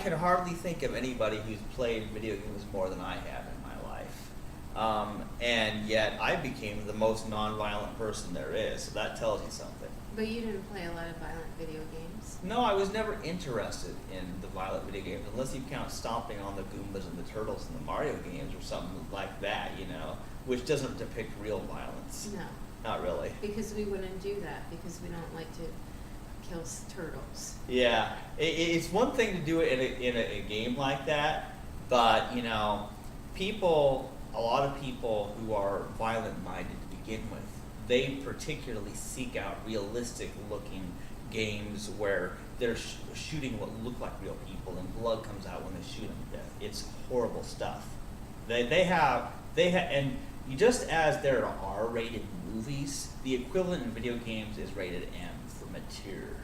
can hardly think of anybody who's played video games more than I have in my life. And yet I became the most non-violent person there is. So that tells you something. But you didn't play a lot of violent video games. No, I was never interested in the violent video games, unless you count stomping on the Goombas and the Turtles in the Mario games or something like that, which doesn't depict real violence. No. Not really. Because we wouldn't do that, because we don't like to kill turtles. Yeah, it's one thing to do it in a game like that, but a lot of people who are violent-minded to begin with, they particularly seek out realistic-looking games where they're shooting what look like real people, and blood comes out when they shoot them to death. It's horrible stuff. They have, and just as there are R-rated movies, the equivalent in video games is rated M for mature.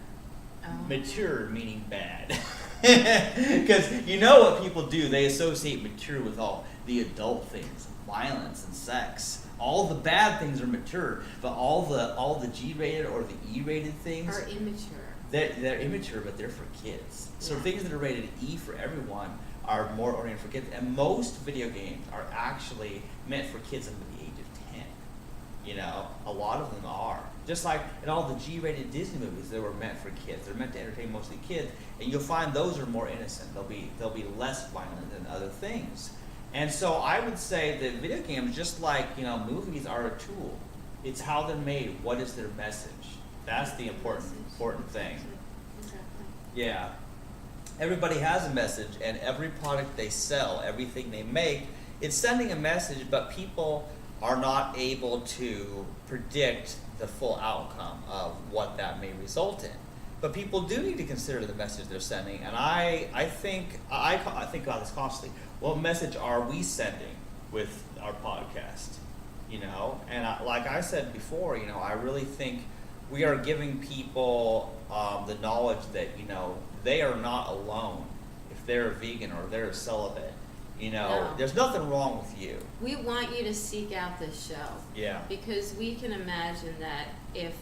Oh. Mature meaning bad. Because what people do, they associate mature with all the adult things, violence and sex. All the bad things are mature, but all the G-rated or the E-rated things Are immature. they're immature, but they're for kids. So Yeah. things that are rated E for everyone are more oriented for kids, and most video games are actually meant for kids under the age of 10. A lot of them are. Just like in all the G-rated Disney movies, they were meant for kids. They're meant to entertain mostly kids, and you'll find those are more innocent. They'll be less violent than other things. And so I would say that video games, just like movies, are a tool. It's how they're made. What is their message? That's the important thing. Exactly. Yeah. Everybody has a message, and every product they sell, everything they make, it's sending a message, but people are not able to predict the full outcome of what that may result in. But people do need to consider the message they're sending, and I think about this constantly. What message are we sending with our podcast? You know, and like I said before, you know, I really think we are giving people the knowledge that, you know, they are not alone if they're a vegan or they're a celibate. You know, No. there's nothing wrong with you. We want you to seek out this show. Yeah. Because we can imagine that if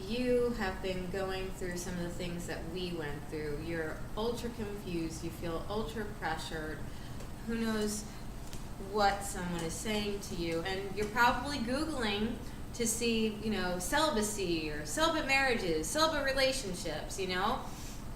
you have been going through some of the things that we went through, you're ultra confused, you feel ultra pressured, who knows what someone is saying to you, and you're probably Googling to see, you know, celibacy or celibate marriages, celibate relationships, you know,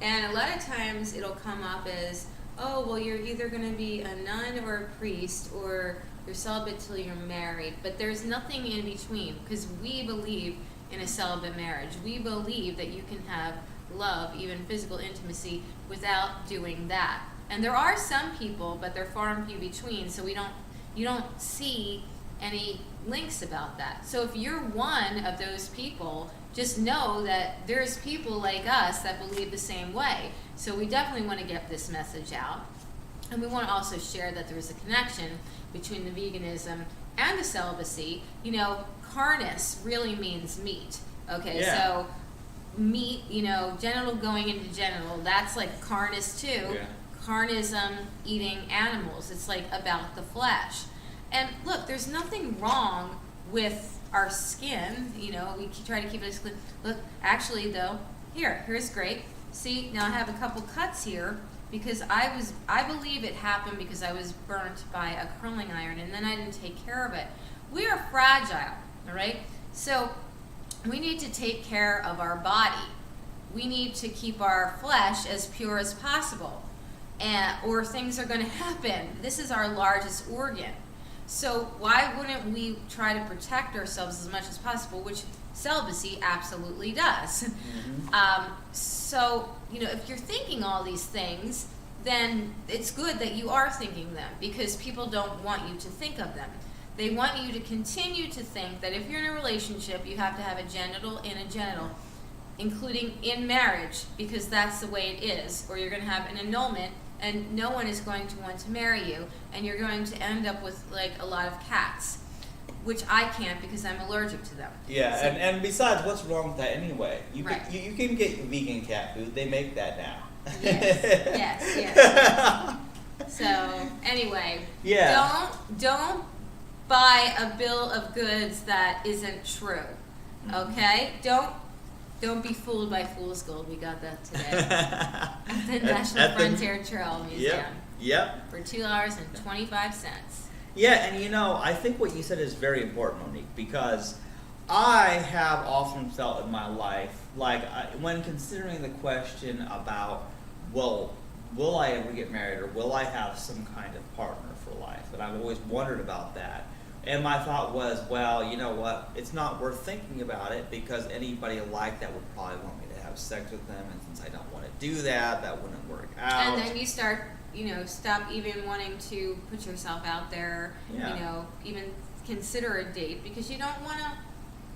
and a lot of times it'll come up as, oh, well, you're either going to be a nun or a priest, or you're celibate till you're married, but there's nothing in between, because we believe in a celibate marriage. We believe that you can have love, even physical intimacy, without doing that. And there are some people, but they're far and few between, so you don't see any links about that. So if you're one of those people, just know that there's people like us that believe the same way. So we definitely want to get this message out. And we want to also share that there's a connection between the veganism and the celibacy. You know, carnis really means meat. Okay, Yeah. so meat, you know, genital going into genital, that's like carnis too. Yeah. Carnism, eating animals. It's like about the flesh. And look, there's nothing wrong with our skin. You know, we try to keep it as clean. Look, actually though, here's great. See, now I have a couple cuts here because I believe it happened because I was burnt by a curling iron and then I didn't take care of it. We are fragile, all right? So we need to take care of our body. We need to keep our flesh as pure as possible, or things are going to happen. This is our largest organ. So why wouldn't we try to protect ourselves as much as possible, which celibacy absolutely does. Mm-hmm. So, you know, if you're thinking all these things, then it's good that you are thinking them, because people don't want you to think of them. They want you to continue to think that if you're in a relationship, you have to have a genital and a genital, including in marriage, because that's the way it is, or you're going to have an annulment and no one is going to want to marry you, and you're going to end up with like a lot of cats, which I can't because I'm allergic to them. Yeah, So- and besides, what's wrong with that anyway? Right. You can get vegan cat food. They make that now. Yes. So anyway, Yeah. don't buy a bill of goods that isn't true. Okay? Don't be fooled by fool's gold. We got that today at the National At the- Frontier Trail Museum Yep. for $2.25. Yeah, and you know, I think what you said is very important, Monique, because I have often felt in my life, like when considering the question about, well, will I ever get married or will I have some kind of partner for life? And I've always wondered about that. And my thought was, well, you know what, it's not worth thinking about it because anybody like that would probably want me to have sex with them, and since I don't want to do that, that wouldn't work out. And then you start, you know, stop even wanting to put yourself out there, Yeah. you know, even consider a date, because you don't want to,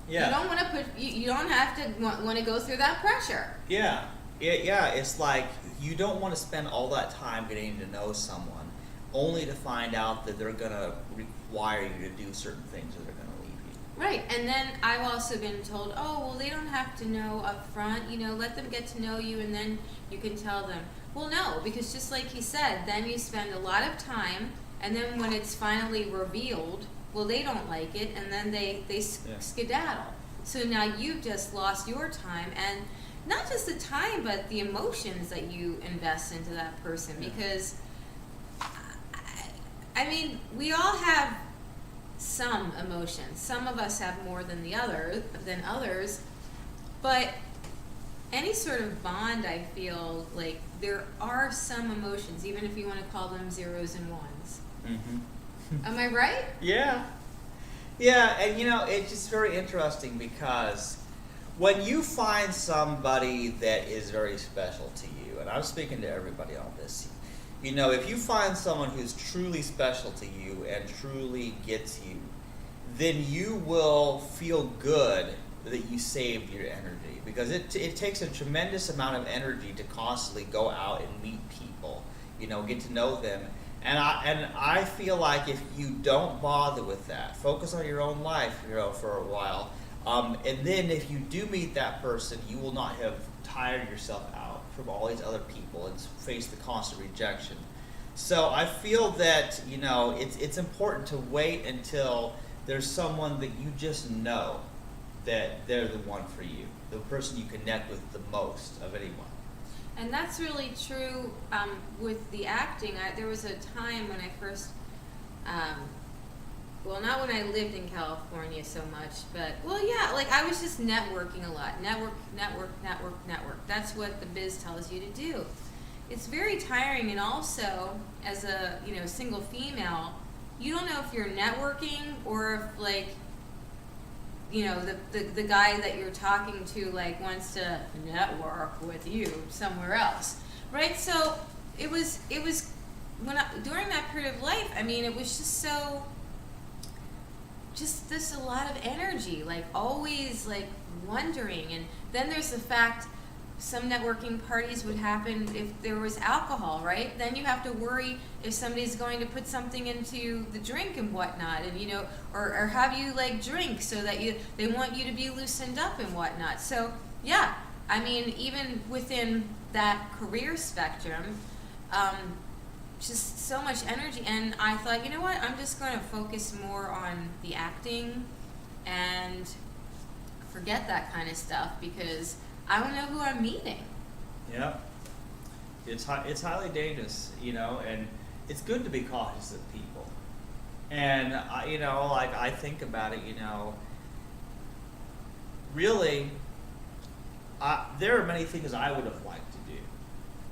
Yeah. you don't want to put, you don't have to want to go through that pressure. Yeah, it's like you don't want to spend all that time getting to know someone only to find out that they're going to require you to do certain things or they're going to leave you. Right, and then I've also been told, oh, well, they don't have to know up front, you know, let them get to know you and then you can tell them. Well, no, because just like he said, then you spend a lot of time, and then when it's finally revealed, well, they don't like it, and then they skedaddle. So now you've just lost your time, and not just the time, but the emotions that you invest into that person, because I mean, we all have some emotions. Some of us have more than others, but any sort of bond, I feel like there are some emotions, even if you want to call them zeros and ones. Mm-hmm. Am I right? Yeah, and you know, it's just very interesting because when you find somebody that is very special to you, and I'm speaking to everybody on this, You know, if you find someone who's truly special to you and truly gets you, then you will feel good that you saved your energy, because it takes a tremendous amount of energy to constantly go out and meet people, you know, get to know them. And I feel like if you don't bother with that, focus on your own life, you know, for a while, and then if you do meet that person, you will not have tired yourself out from all these other people and face the constant rejection. So I feel that, you know, it's important to wait until there's someone that you just know that they're the one for you, the person you connect with the most of anyone. And that's really true with the acting. There was a time when I first, well, not when I lived in California so much, but, well, yeah, like I was just networking a lot. Network. That's what the biz tells you to do. It's very tiring, and also, as a, you know, single female, you don't know if you're networking or if, like, you know, the guy that you're talking to, like, wants to network with you somewhere else, right? So it was during that period of life, I mean, it was just this a lot of energy, like always like wondering. And then there's the fact some networking parties would happen if there was alcohol, right? Then you have to worry if somebody's going to put something into the drink and whatnot, and, you know, or have you like drink so that they want you to be loosened up and whatnot. So yeah, I mean, even within that career spectrum, just so much energy. And I thought, you know what, I'm just going to focus more on the acting and forget that kind of stuff, because I don't know who I'm meeting. Yeah, it's highly dangerous, you know, and it's good to be cautious of people. And you know, like I think about it, you know, really, there are many things I would have liked to do,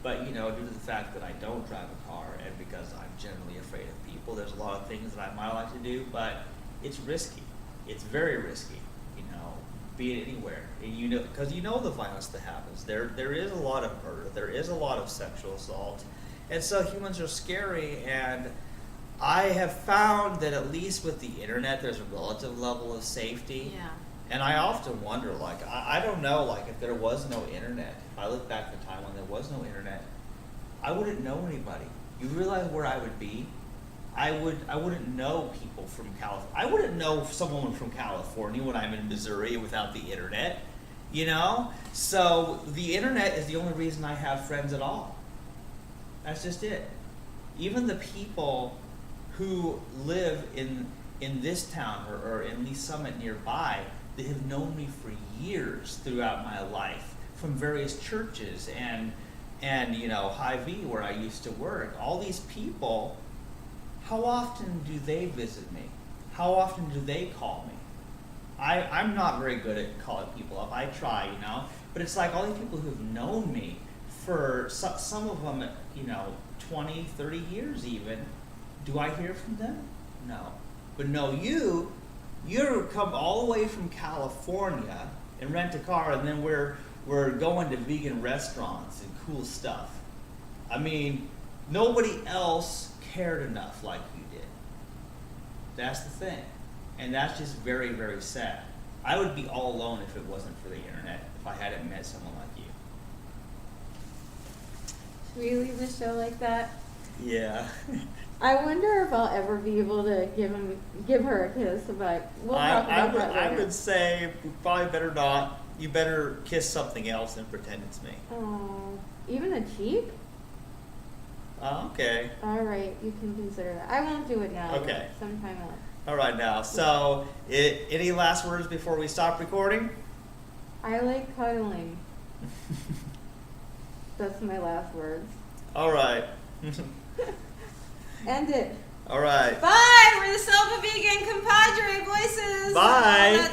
but you know, due to the fact that I don't drive a car and because I'm generally afraid of people, there's a lot of things that I might like to do, but it's risky. It's very risky, you know, being anywhere, and you know, because you know the violence that happens. There is a lot of murder. There is a lot of sexual assault, and so humans are scary. And I have found that at least with the internet, there's a relative level of safety. Yeah. And I often wonder, like, I don't know, like, if there was no internet, if I look back at the time when there was no internet, I wouldn't know anybody. You realize where I would be? I wouldn't know people from California. I wouldn't know someone from California when I'm in Missouri without the internet, you know? So the internet is the only reason I have friends at all. That's just it. Even the people who live in this town or in Lee Summit nearby, they have known me for years throughout my life from various churches and you know, Hy-Vee where I used to work. All these people, how often do they visit me? How often do they call me? I'm not very good at calling people up. I try, you know, but it's like all these people who've known me for some of them, you know, 20, 30 years even. Do I hear from them? No. But no, you come all the way from California and rent a car, and then we're going to vegan restaurants and cool stuff. I mean, nobody else cared enough like you did. That's the thing. And that's just very, very sad. I would be all alone if it wasn't for the internet, if I hadn't met someone like you. Should we leave the show like that? Yeah. I wonder if I'll ever be able to give her a kiss, but we'll talk about that later. I would say we probably better not. You better kiss something else and pretend it's me. Oh, even a cheek? Oh, okay. All right, you can consider that. I won't do it now. Okay. But sometime else. All right now. So, any last words before we stop recording? I like cuddling. That's my last words. All right. End it. All right. Bye. We're the Selva Vegan Compadre Voices. Bye.